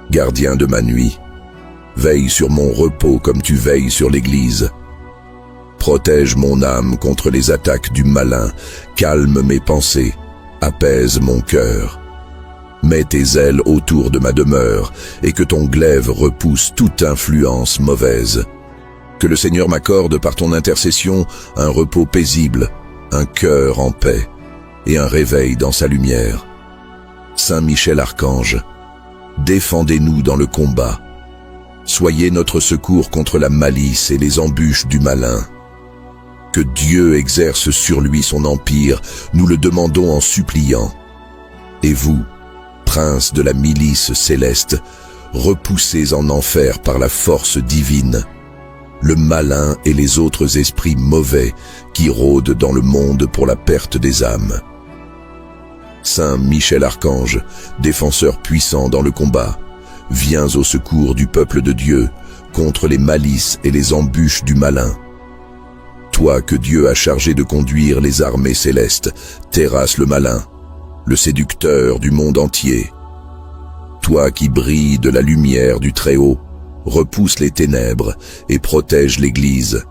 gardien de ma nuit, veille sur mon repos comme tu veilles sur l'Église. Protège mon âme contre les attaques du malin, calme mes pensées, apaise mon cœur. Mets tes ailes autour de ma demeure et que ton glaive repousse toute influence mauvaise. Que le Seigneur m'accorde par ton intercession un repos paisible, un cœur en paix et un réveil dans sa lumière. Saint Michel Archange, défendez-nous dans le combat. Soyez notre secours contre la malice et les embûches du malin. Que Dieu exerce sur lui son empire, nous le demandons en suppliant. Et vous, prince de la milice céleste, repoussez en enfer par la force divine le malin et les autres esprits mauvais qui rôdent dans le monde pour la perte des âmes. Saint Michel Archange, défenseur puissant dans le combat, viens au secours du peuple de Dieu contre les malices et les embûches du malin. Toi que Dieu a chargé de conduire les armées célestes, terrasse le malin, le séducteur du monde entier. Toi qui brilles de la lumière du Très-Haut, repousse les ténèbres et protège l'Église,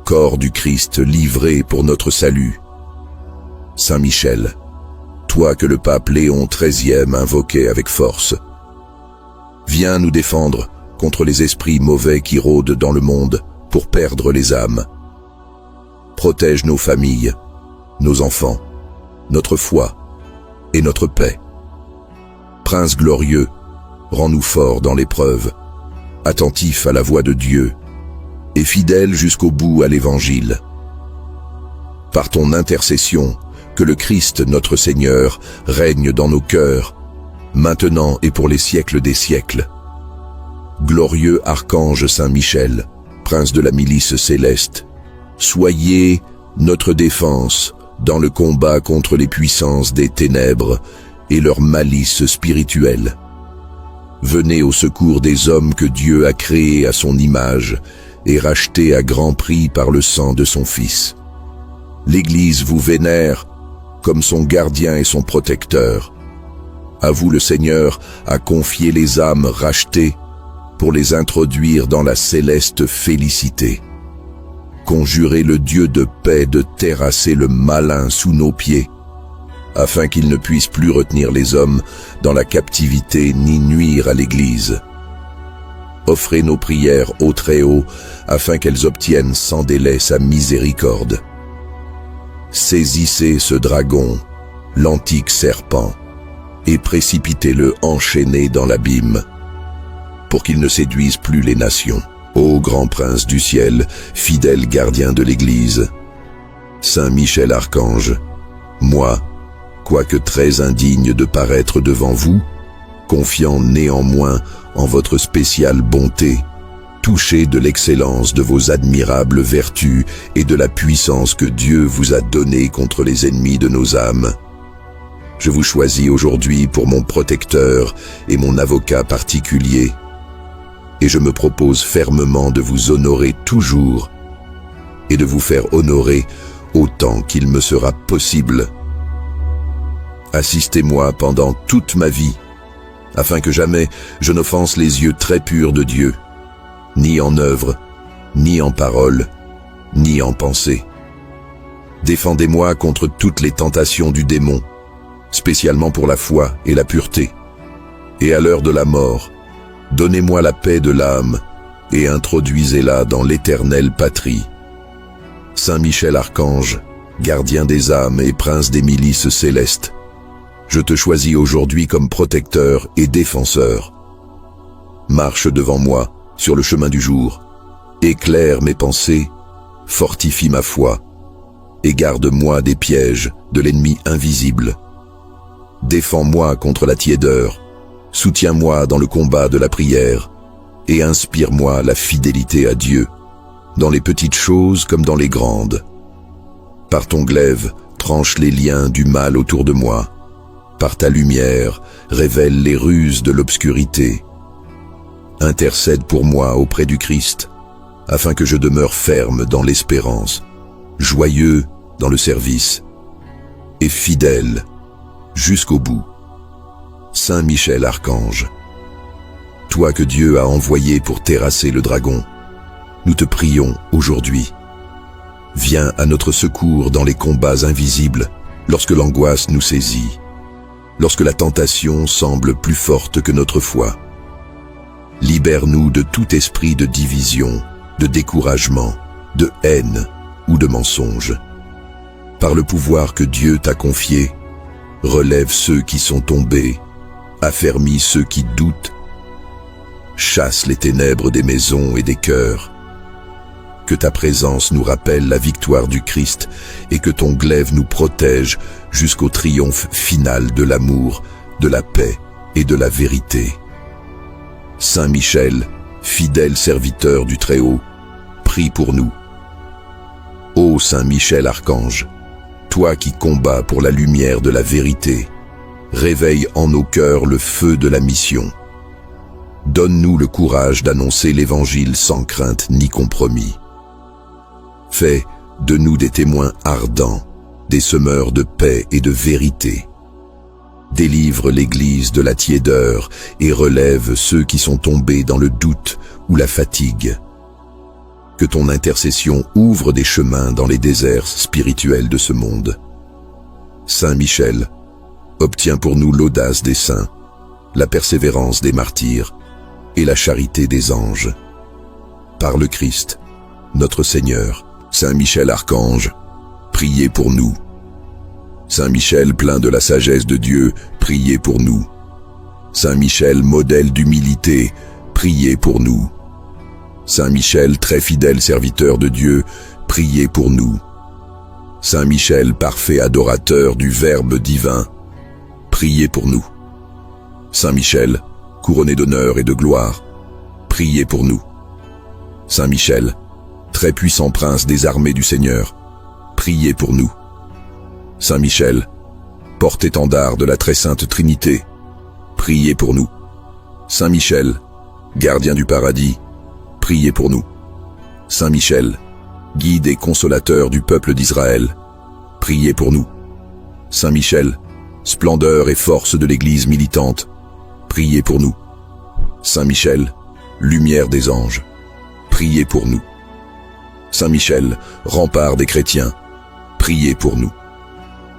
corps du Christ livré pour notre salut. Saint Michel, toi que le pape Léon XIII invoquait avec force, viens nous défendre contre les esprits mauvais qui rôdent dans le monde pour perdre les âmes. Protège nos familles, nos enfants, notre foi et notre paix. Prince glorieux, rends-nous forts dans l'épreuve, attentifs à la voix de Dieu et fidèles jusqu'au bout à l'Évangile. Par ton intercession, que le Christ notre Seigneur règne dans nos cœurs, maintenant et pour les siècles des siècles. Glorieux archange Saint Michel, prince de la milice céleste, soyez notre défense dans le combat contre les puissances des ténèbres et leur malice spirituelle. Venez au secours des hommes que Dieu a créés à son image et rachetés à grand prix par le sang de son Fils. L'Église vous vénère comme son gardien et son protecteur. À vous le Seigneur a confié les âmes rachetées pour les introduire dans la céleste félicité. Conjurez le Dieu de paix de terrasser le malin sous nos pieds, afin qu'il ne puisse plus retenir les hommes dans la captivité ni nuire à l'Église. Offrez nos prières au Très-Haut, afin qu'elles obtiennent sans délai sa miséricorde. Saisissez ce dragon, l'antique serpent, et précipitez-le enchaîné dans l'abîme, pour qu'il ne séduise plus les nations. Ô grand prince du ciel, fidèle gardien de l'Église, Saint Michel Archange, moi, quoique très indigne de paraître devant vous, confiant néanmoins en votre spéciale bonté, touché de l'excellence de vos admirables vertus et de la puissance que Dieu vous a donnée contre les ennemis de nos âmes, je vous choisis aujourd'hui pour mon protecteur et mon avocat particulier, et je me propose fermement de vous honorer toujours et de vous faire honorer autant qu'il me sera possible. Assistez-moi pendant toute ma vie, afin que jamais je n'offense les yeux très purs de Dieu, ni en œuvre, ni en parole, ni en pensée. Défendez-moi contre toutes les tentations du démon, spécialement pour la foi et la pureté. Et à l'heure de la mort, donnez-moi la paix de l'âme et introduisez-la dans l'éternelle patrie. Saint Michel Archange, gardien des âmes et prince des milices célestes, je te choisis aujourd'hui comme protecteur et défenseur. Marche devant moi sur le chemin du jour, éclaire mes pensées, fortifie ma foi, et garde-moi des pièges de l'ennemi invisible. Défends-moi contre la tiédeur, soutiens-moi dans le combat de la prière, et inspire-moi la fidélité à Dieu, dans les petites choses comme dans les grandes. Par ton glaive, tranche les liens du mal autour de moi. Par ta lumière, révèle les ruses de l'obscurité. Intercède pour moi auprès du Christ, afin que je demeure ferme dans l'espérance, joyeux dans le service, et fidèle jusqu'au bout. Saint Michel Archange, toi que Dieu a envoyé pour terrasser le dragon, nous te prions aujourd'hui. Viens à notre secours dans les combats invisibles, lorsque l'angoisse nous saisit, lorsque la tentation semble plus forte que notre foi. Libère-nous de tout esprit de division, de découragement, de haine ou de mensonge. Par le pouvoir que Dieu t'a confié, relève ceux qui sont tombés, affermis ceux qui doutent, chasse les ténèbres des maisons et des cœurs. Que ta présence nous rappelle la victoire du Christ et que ton glaive nous protège jusqu'au triomphe final de l'amour, de la paix et de la vérité. Saint Michel, fidèle serviteur du Très-Haut, prie pour nous. Ô Saint Michel Archange, toi qui combats pour la lumière de la vérité, réveille en nos cœurs le feu de la mission. Donne-nous le courage d'annoncer l'Évangile sans crainte ni compromis. Fais de nous des témoins ardents, des semeurs de paix et de vérité. Délivre l'Église de la tiédeur et relève ceux qui sont tombés dans le doute ou la fatigue. Que ton intercession ouvre des chemins dans les déserts spirituels de ce monde. Saint Michel, obtiens pour nous l'audace des saints, la persévérance des martyrs et la charité des anges. Par le Christ, notre Seigneur, Saint Michel Archange, priez pour nous. Saint Michel plein de la sagesse de Dieu, priez pour nous. Saint Michel modèle d'humilité, priez pour nous. Saint Michel très fidèle serviteur de Dieu, priez pour nous. Saint Michel parfait adorateur du Verbe divin, priez pour nous. Saint Michel, couronné d'honneur et de gloire, priez pour nous. Saint Michel, très puissant prince des armées du Seigneur, priez pour nous. Saint Michel, porte-étendard de la très sainte Trinité, priez pour nous. Saint Michel, gardien du paradis, priez pour nous. Saint Michel, guide et consolateur du peuple d'Israël, priez pour nous. Saint Michel, splendeur et force de l'Église militante, priez pour nous. Saint Michel, lumière des anges, priez pour nous. Saint Michel, rempart des chrétiens, priez pour nous.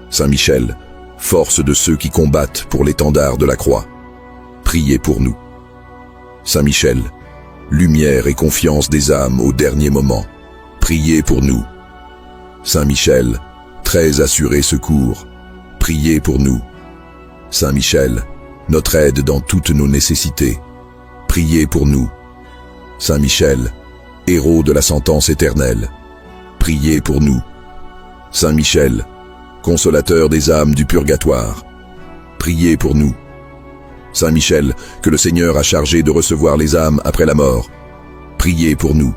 Saint Michel, force de ceux qui combattent pour l'étendard de la croix, priez pour nous. Saint Michel, lumière et confiance des âmes au dernier moment, priez pour nous. Saint Michel, très assuré secours, priez pour nous. Saint Michel, notre aide dans toutes nos nécessités, priez pour nous. Saint Michel, héros de la sentence éternelle, priez pour nous. Saint Michel, consolateur des âmes du purgatoire, priez pour nous. Saint Michel, que le Seigneur a chargé de recevoir les âmes après la mort, priez pour nous.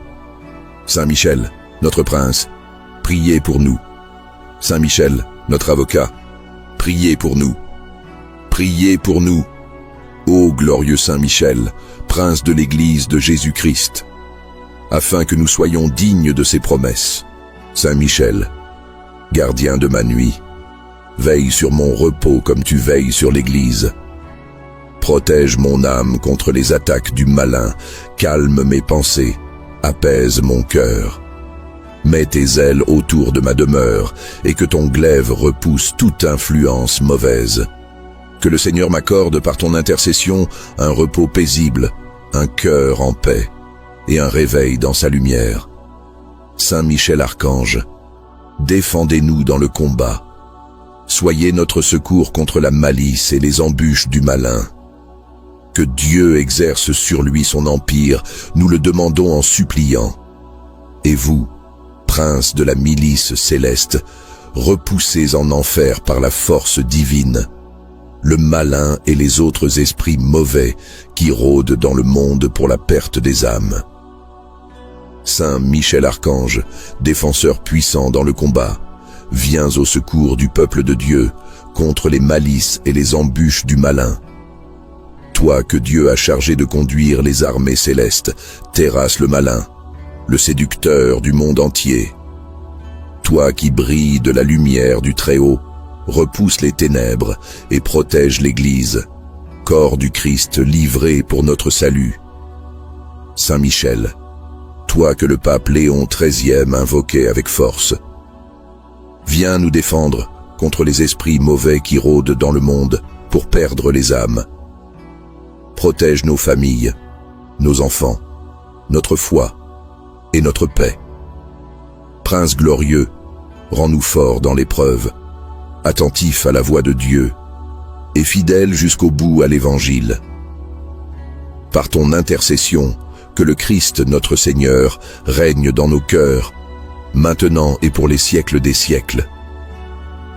Saint Michel, notre prince, priez pour nous. Saint Michel, notre avocat, priez pour nous. Priez pour nous. Ô glorieux Saint Michel, prince de l'Église de Jésus-Christ, afin que nous soyons dignes de ses promesses. Saint Michel, gardien de ma nuit, veille sur mon repos comme tu veilles sur l'Église. Protège mon âme contre les attaques du malin, calme mes pensées, apaise mon cœur. Mets tes ailes autour de ma demeure et que ton glaive repousse toute influence mauvaise. Que le Seigneur m'accorde par ton intercession un repos paisible, un cœur en paix et un réveil dans sa lumière. Saint Michel Archange, défendez-nous dans le combat. Soyez notre secours contre la malice et les embûches du malin. Que Dieu exerce sur lui son empire, nous le demandons en suppliant. Et vous, prince de la milice céleste, repoussez en enfer par la force divine le malin et les autres esprits mauvais qui rôdent dans le monde pour la perte des âmes. Saint Michel Archange, défenseur puissant dans le combat, viens au secours du peuple de Dieu contre les malices et les embûches du malin. Toi que Dieu a chargé de conduire les armées célestes, terrasse le malin, le séducteur du monde entier. Toi qui brilles de la lumière du Très-Haut, repousse les ténèbres et protège l'Église, corps du Christ livré pour notre salut. Saint Michel, toi que le pape Léon XIII invoquait avec force, viens nous défendre contre les esprits mauvais qui rôdent dans le monde pour perdre les âmes. Protège nos familles, nos enfants, notre foi et notre paix. Prince glorieux, rends-nous forts dans l'épreuve, attentifs à la voix de Dieu et fidèles jusqu'au bout à l'Évangile. Par ton intercession, que le Christ notre Seigneur règne dans nos cœurs, maintenant et pour les siècles des siècles.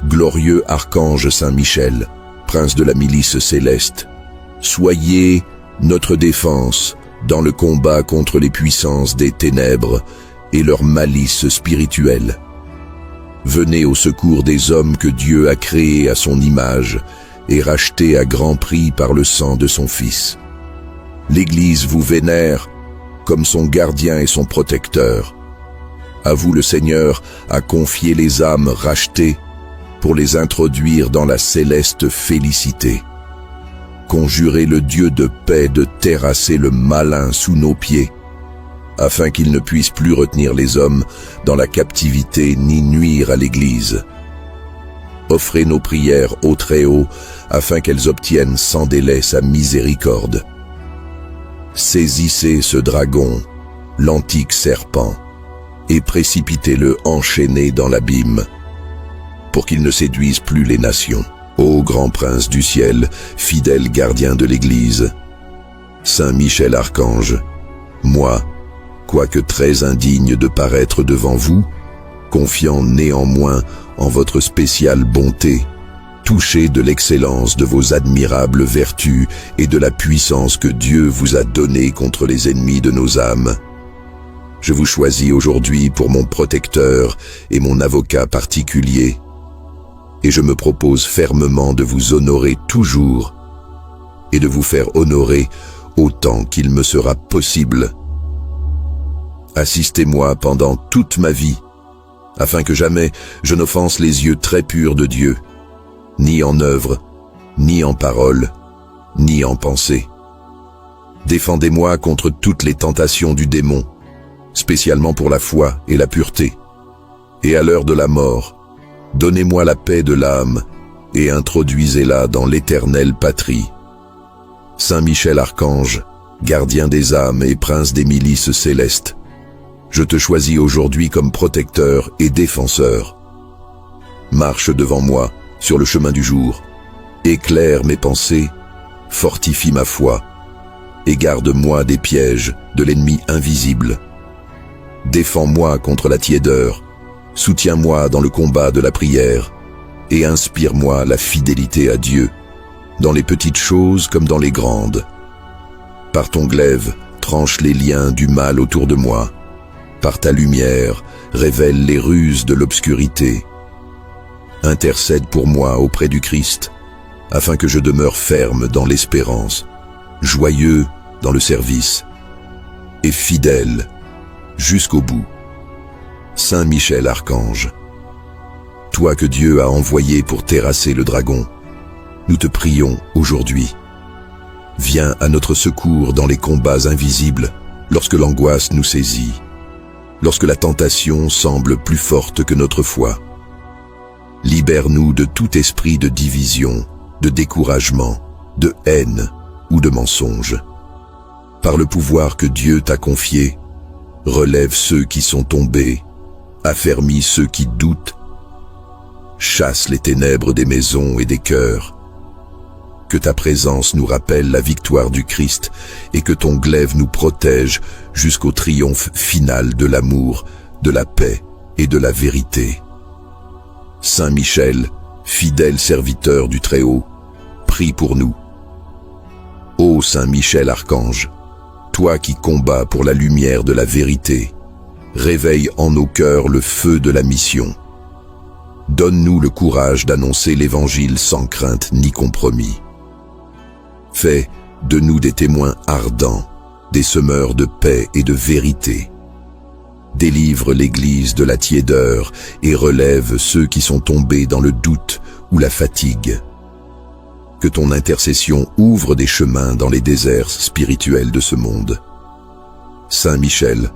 Glorieux Archange Saint Michel, prince de la milice céleste, soyez notre défense dans le combat contre les puissances des ténèbres et leur malice spirituelle. Venez au secours des hommes que Dieu a créés à son image et rachetés à grand prix par le sang de son Fils. L'Église vous vénère comme son gardien et son protecteur. À vous le Seigneur a confié les âmes rachetées pour les introduire dans la céleste félicité. Conjurez le Dieu de paix de terrasser le malin sous nos pieds, afin qu'il ne puisse plus retenir les hommes dans la captivité ni nuire à l'Église. Offrez nos prières au Très-Haut, afin qu'elles obtiennent sans délai sa miséricorde. Saisissez ce dragon, l'antique serpent, et précipitez-le enchaîné dans l'abîme, pour qu'il ne séduise plus les nations. Ô grand prince du ciel, fidèle gardien de l'Église, Saint Michel Archange, moi, quoique très indigne de paraître devant vous, confiant néanmoins en votre spéciale bonté, touché de l'excellence de vos admirables vertus et de la puissance que Dieu vous a donnée contre les ennemis de nos âmes, je vous choisis aujourd'hui pour mon protecteur et mon avocat particulier, et je me propose fermement de vous honorer toujours et de vous faire honorer autant qu'il me sera possible. Assistez-moi pendant toute ma vie, afin que jamais je n'offense les yeux très purs de Dieu, ni en œuvre, ni en parole, ni en pensée. Défendez-moi contre toutes les tentations du démon, spécialement pour la foi et la pureté. Et à l'heure de la mort, donnez-moi la paix de l'âme et introduisez-la dans l'éternelle patrie. Saint Michel Archange, gardien des âmes et prince des milices célestes, je te choisis aujourd'hui comme protecteur et défenseur. Marche devant moi sur le chemin du jour, éclaire mes pensées, fortifie ma foi, et garde-moi des pièges de l'ennemi invisible. Défends-moi contre la tiédeur, soutiens-moi dans le combat de la prière, et inspire-moi la fidélité à Dieu, dans les petites choses comme dans les grandes. Par ton glaive, tranche les liens du mal autour de moi. Par ta lumière, révèle les ruses de l'obscurité. Intercède pour moi auprès du Christ, afin que je demeure ferme dans l'espérance, joyeux dans le service, et fidèle jusqu'au bout. Saint Michel Archange, toi que Dieu a envoyé pour terrasser le dragon, nous te prions aujourd'hui. Viens à notre secours dans les combats invisibles, lorsque l'angoisse nous saisit, lorsque la tentation semble plus forte que notre foi. Libère-nous de tout esprit de division, de découragement, de haine ou de mensonge. Par le pouvoir que Dieu t'a confié, relève ceux qui sont tombés, affermis ceux qui doutent, chasse les ténèbres des maisons et des cœurs. Que ta présence nous rappelle la victoire du Christ et que ton glaive nous protège jusqu'au triomphe final de l'amour, de la paix et de la vérité. Saint Michel, fidèle serviteur du Très-Haut, prie pour nous. Ô Saint Michel Archange, toi qui combats pour la lumière de la vérité, réveille en nos cœurs le feu de la mission. Donne-nous le courage d'annoncer l'Évangile sans crainte ni compromis. Fais de nous des témoins ardents, des semeurs de paix et de vérité. Délivre l'Église de la tiédeur et relève ceux qui sont tombés dans le doute ou la fatigue. Que ton intercession ouvre des chemins dans les déserts spirituels de ce monde. Saint Michel,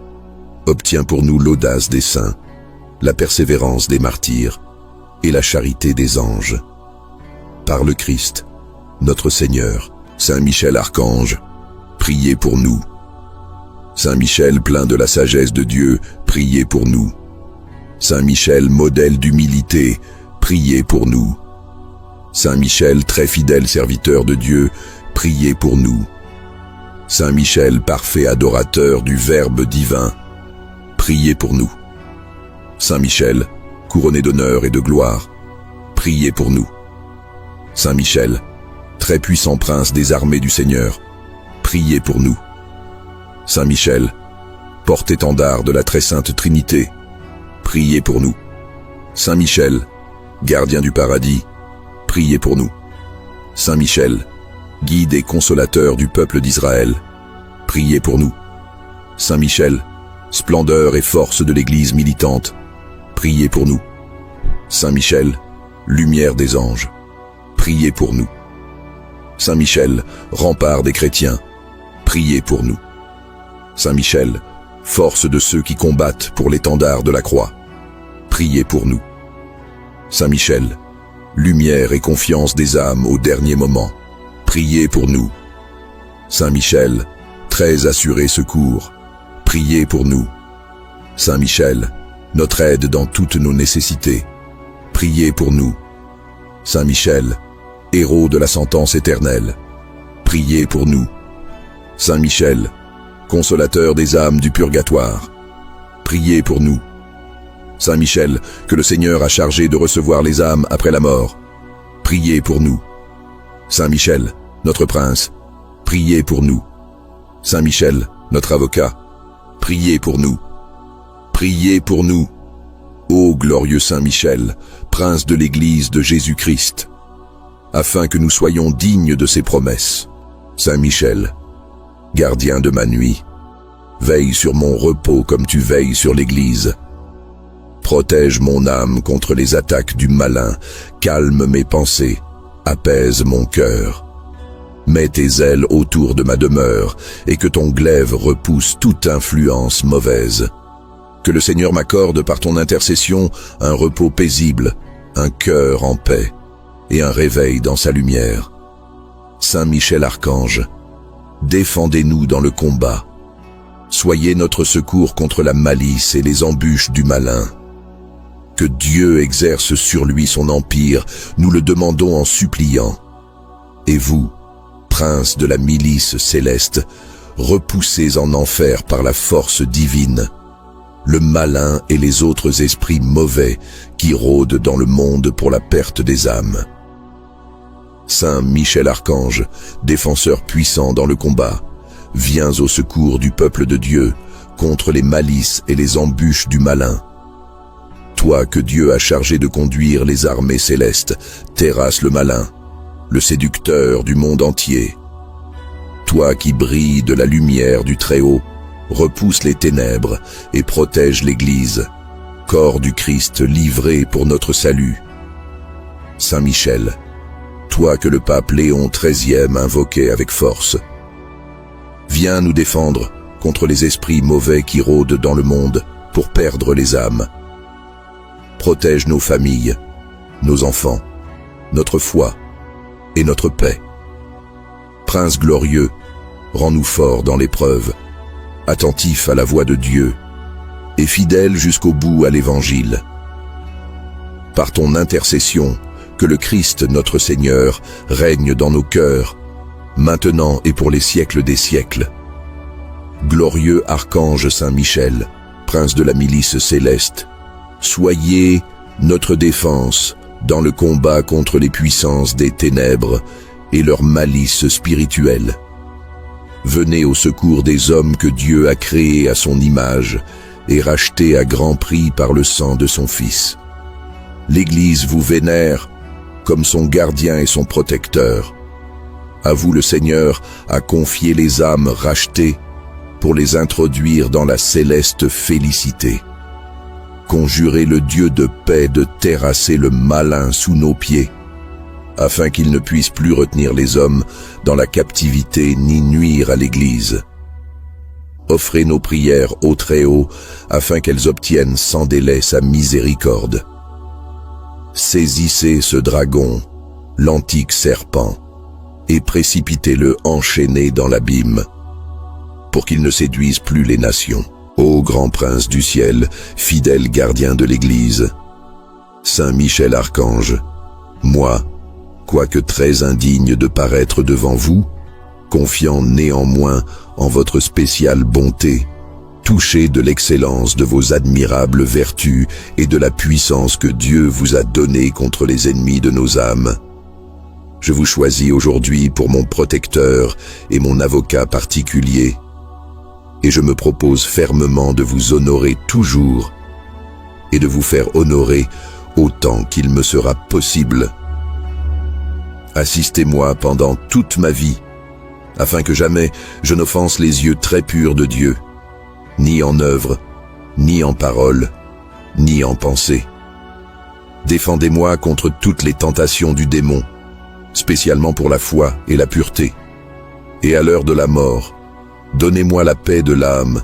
obtiens pour nous l'audace des saints, la persévérance des martyrs et la charité des anges. Par le Christ, notre Seigneur, Saint Michel Archange, priez pour nous. Saint Michel, plein de la sagesse de Dieu, priez pour nous. Saint Michel, modèle d'humilité, priez pour nous. Saint Michel, très fidèle serviteur de Dieu, priez pour nous. Saint Michel, parfait adorateur du Verbe divin, priez pour nous. Saint Michel, couronné d'honneur et de gloire, priez pour nous. Saint Michel, très puissant prince des armées du Seigneur, priez pour nous. Saint Michel, porte-étendard de la très sainte Trinité, priez pour nous. Saint Michel, gardien du paradis, priez pour nous. Saint Michel, guide et consolateur du peuple d'Israël, priez pour nous. Saint Michel, splendeur et force de l'Église militante, priez pour nous. Saint Michel, lumière des anges, priez pour nous. Saint Michel, rempart des chrétiens, priez pour nous. Saint Michel, force de ceux qui combattent pour l'étendard de la croix, priez pour nous. Saint Michel, lumière et confiance des âmes au dernier moment, priez pour nous. Saint Michel, très assuré secours, priez pour nous. Saint Michel, notre aide dans toutes nos nécessités, priez pour nous. Saint Michel, héros de la sentence éternelle, priez pour nous. Saint Michel, consolateur des âmes du purgatoire, priez pour nous. Saint Michel, que le Seigneur a chargé de recevoir les âmes après la mort, priez pour nous. Saint Michel, notre prince, priez pour nous. Saint Michel, notre avocat, priez pour nous. Priez pour nous. Ô glorieux Saint Michel, prince de l'Église de Jésus-Christ, afin que nous soyons dignes de ses promesses. Saint Michel, gardien de ma nuit, veille sur mon repos comme tu veilles sur l'Église. Protège mon âme contre les attaques du malin, calme mes pensées, apaise mon cœur. Mets tes ailes autour de ma demeure, et que ton glaive repousse toute influence mauvaise. Que le Seigneur m'accorde par ton intercession un repos paisible, un cœur en paix, et un réveil dans sa lumière. Saint Michel Archange, défendez-nous dans le combat. Soyez notre secours contre la malice et les embûches du malin. Que Dieu exerce sur lui son empire, nous le demandons en suppliant. Et vous, prince de la milice céleste, repoussez en enfer par la force divine le malin et les autres esprits mauvais qui rôdent dans le monde pour la perte des âmes. Saint Michel Archange, défenseur puissant dans le combat, viens au secours du peuple de Dieu contre les malices et les embûches du malin. Toi que Dieu a chargé de conduire les armées célestes, terrasse le malin, le séducteur du monde entier. Toi qui brilles de la lumière du Très-Haut, repousse les ténèbres et protège l'Église, corps du Christ livré pour notre salut. Saint Michel, toi que le pape Léon XIII invoquait avec force, viens nous défendre contre les esprits mauvais qui rôdent dans le monde pour perdre les âmes. Protège nos familles, nos enfants, notre foi et notre paix. Prince glorieux, rends-nous forts dans l'épreuve, attentifs à la voix de Dieu et fidèles jusqu'au bout à l'Évangile. Par ton intercession, que le Christ notre Seigneur règne dans nos cœurs, maintenant et pour les siècles des siècles. Glorieux archange Saint Michel, prince de la milice céleste, soyez notre défense dans le combat contre les puissances des ténèbres et leur malice spirituelle. Venez au secours des hommes que Dieu a créés à son image et rachetés à grand prix par le sang de son Fils. L'Église vous vénère comme son gardien et son protecteur. À vous le Seigneur a confié les âmes rachetées pour les introduire dans la céleste félicité. Conjurez le Dieu de paix de terrasser le malin sous nos pieds, afin qu'il ne puisse plus retenir les hommes dans la captivité ni nuire à l'Église. Offrez nos prières au Très-Haut, afin qu'elles obtiennent sans délai sa miséricorde. Saisissez ce dragon, l'antique serpent, et précipitez-le enchaîné dans l'abîme, pour qu'il ne séduise plus les nations. Ô grand prince du ciel, fidèle gardien de l'Église, Saint Michel Archange, moi, quoique très indigne de paraître devant vous, confiant néanmoins en votre spéciale bonté, touché de l'excellence de vos admirables vertus et de la puissance que Dieu vous a donnée contre les ennemis de nos âmes, je vous choisis aujourd'hui pour mon protecteur et mon avocat particulier, et je me propose fermement de vous honorer toujours et de vous faire honorer autant qu'il me sera possible. Assistez-moi pendant toute ma vie, afin que jamais je n'offense les yeux très purs de Dieu, ni en œuvre, ni en parole, ni en pensée. Défendez-moi contre toutes les tentations du démon, spécialement pour la foi et la pureté. Et à l'heure de la mort, donnez-moi la paix de l'âme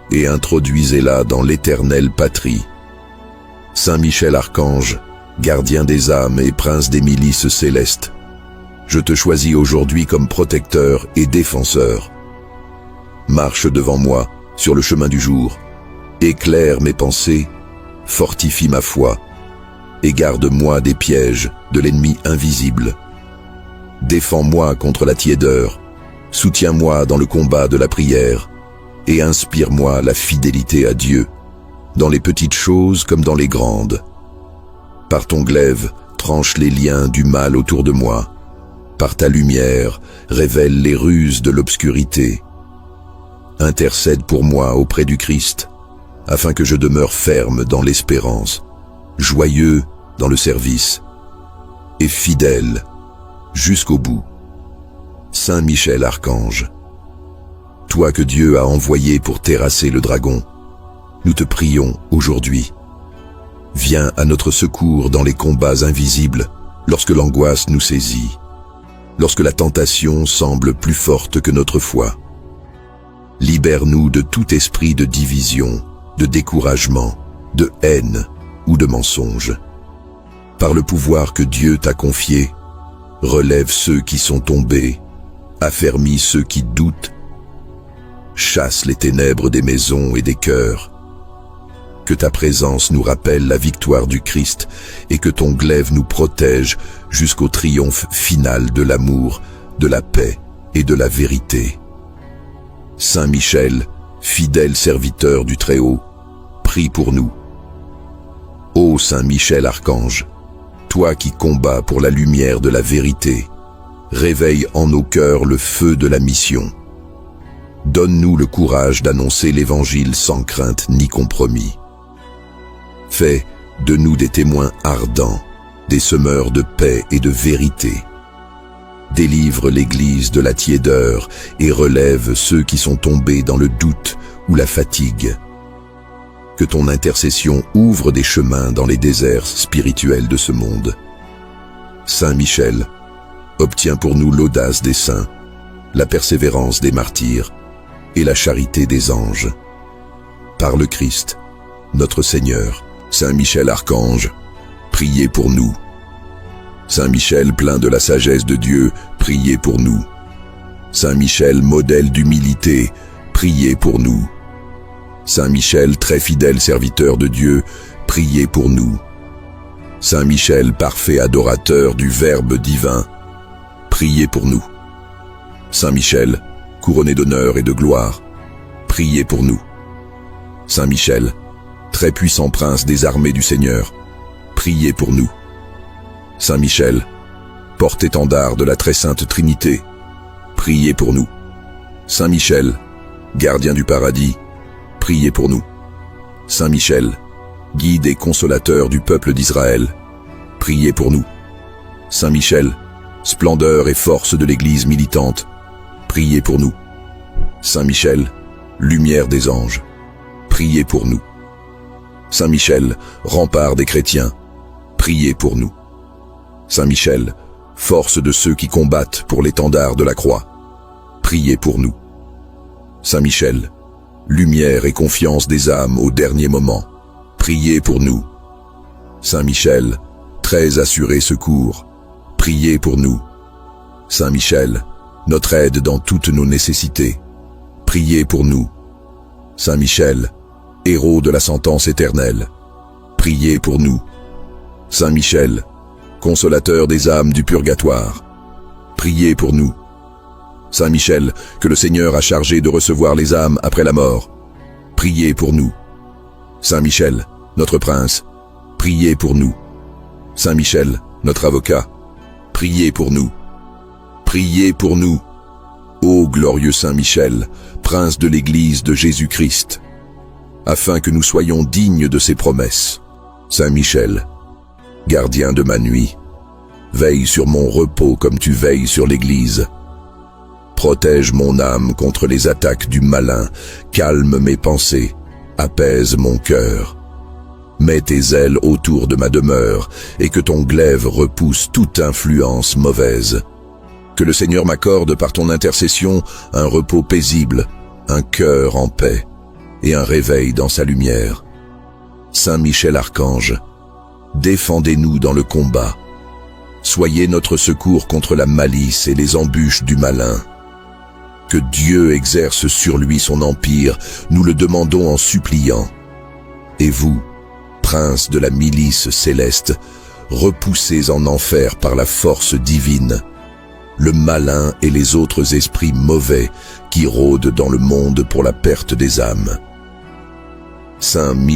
et introduisez-la dans l'éternelle patrie. Saint Michel Archange, gardien des âmes et prince des milices célestes, je te choisis aujourd'hui comme protecteur et défenseur. Marche devant moi sur le chemin du jour Éclaire mes pensées, fortifie ma foi, et garde-moi des pièges de l'ennemi invisible. Défends-moi contre la tiédeur, soutiens-moi dans le combat de la prière, et inspire-moi la fidélité à Dieu, dans les petites choses comme dans les grandes. Par ton glaive, tranche les liens du mal autour de moi. Par ta lumière, révèle les ruses de l'obscurité. Intercède pour moi auprès du Christ, afin que je demeure ferme dans l'espérance, joyeux dans le service, et fidèle jusqu'au bout. Saint Michel Archange, toi que Dieu a envoyé pour terrasser le dragon, nous te prions aujourd'hui. Viens à notre secours dans les combats invisibles, lorsque l'angoisse nous saisit, lorsque la tentation semble plus forte que notre foi. Libère-nous de tout esprit de division, de découragement, de haine ou de mensonge. Par le pouvoir que Dieu t'a confié, relève ceux qui sont tombés, affermis ceux qui doutent, chasse les ténèbres des maisons et des cœurs. Que ta présence nous rappelle la victoire du Christ et que ton glaive nous protège jusqu'au triomphe final de l'amour, de la paix et de la vérité. Saint Michel, fidèle serviteur du Très-Haut, prie pour nous. Ô Saint Michel Archange, toi qui combats pour la lumière de la vérité, réveille en nos cœurs le feu de la mission. Donne-nous le courage d'annoncer l'Évangile sans crainte ni compromis. Fais de nous des témoins ardents, des semeurs de paix et de vérité. Délivre l'Église de la tiédeur et relève ceux qui sont tombés dans le doute ou la fatigue. Que ton intercession ouvre des chemins dans les déserts spirituels de ce monde. Saint Michel, obtiens pour nous l'audace des saints, la persévérance des martyrs et la charité des anges. Par le Christ, notre Seigneur. Saint Michel Archange, priez pour nous. Saint Michel plein de la sagesse de Dieu, priez pour nous. Saint Michel modèle d'humilité, priez pour nous. Saint Michel très fidèle serviteur de Dieu, priez pour nous. Saint Michel parfait adorateur du Verbe divin, priez pour nous. Saint Michel, couronné d'honneur et de gloire, priez pour nous. Saint Michel, très puissant prince des armées du Seigneur, priez pour nous. Saint Michel, porte-étendard de la très sainte Trinité, priez pour nous. Saint Michel, gardien du paradis, priez pour nous. Saint Michel, guide et consolateur du peuple d'Israël, priez pour nous. Saint Michel, splendeur et force de l'Église militante, priez pour nous. Saint Michel, lumière des anges, priez pour nous. Saint Michel, rempart des chrétiens, priez pour nous. Saint Michel, force de ceux qui combattent pour l'étendard de la croix, priez pour nous. Saint Michel, lumière et confiance des âmes au dernier moment, priez pour nous. Saint Michel, très assuré secours, priez pour nous. Saint Michel, notre aide dans toutes nos nécessités, priez pour nous. Saint Michel, héros de la sentence éternelle, priez pour nous. Saint Michel, consolateur des âmes du purgatoire, priez pour nous. Saint Michel, que le Seigneur a chargé de recevoir les âmes après la mort, priez pour nous. Saint Michel, notre prince, priez pour nous. Saint Michel, notre avocat, priez pour nous. Priez pour nous. Ô glorieux Saint Michel, prince de l'Église de Jésus-Christ, afin que nous soyons dignes de ses promesses. Saint Michel, gardien de ma nuit, veille sur mon repos comme tu veilles sur l'Église. Protège mon âme contre les attaques du malin, calme mes pensées, apaise mon cœur. Mets tes ailes autour de ma demeure et que ton glaive repousse toute influence mauvaise. Que le Seigneur m'accorde par ton intercession un repos paisible, un cœur en paix et un réveil dans sa lumière. Saint Michel Archange, défendez-nous dans le combat. Soyez notre secours contre la malice et les embûches du malin. Que Dieu exerce sur lui son empire, nous le demandons en suppliant. Et vous, princes de la milice céleste, repoussés en enfer par la force divine, le malin et les autres esprits mauvais qui rôdent dans le monde pour la perte des âmes. Saint Michel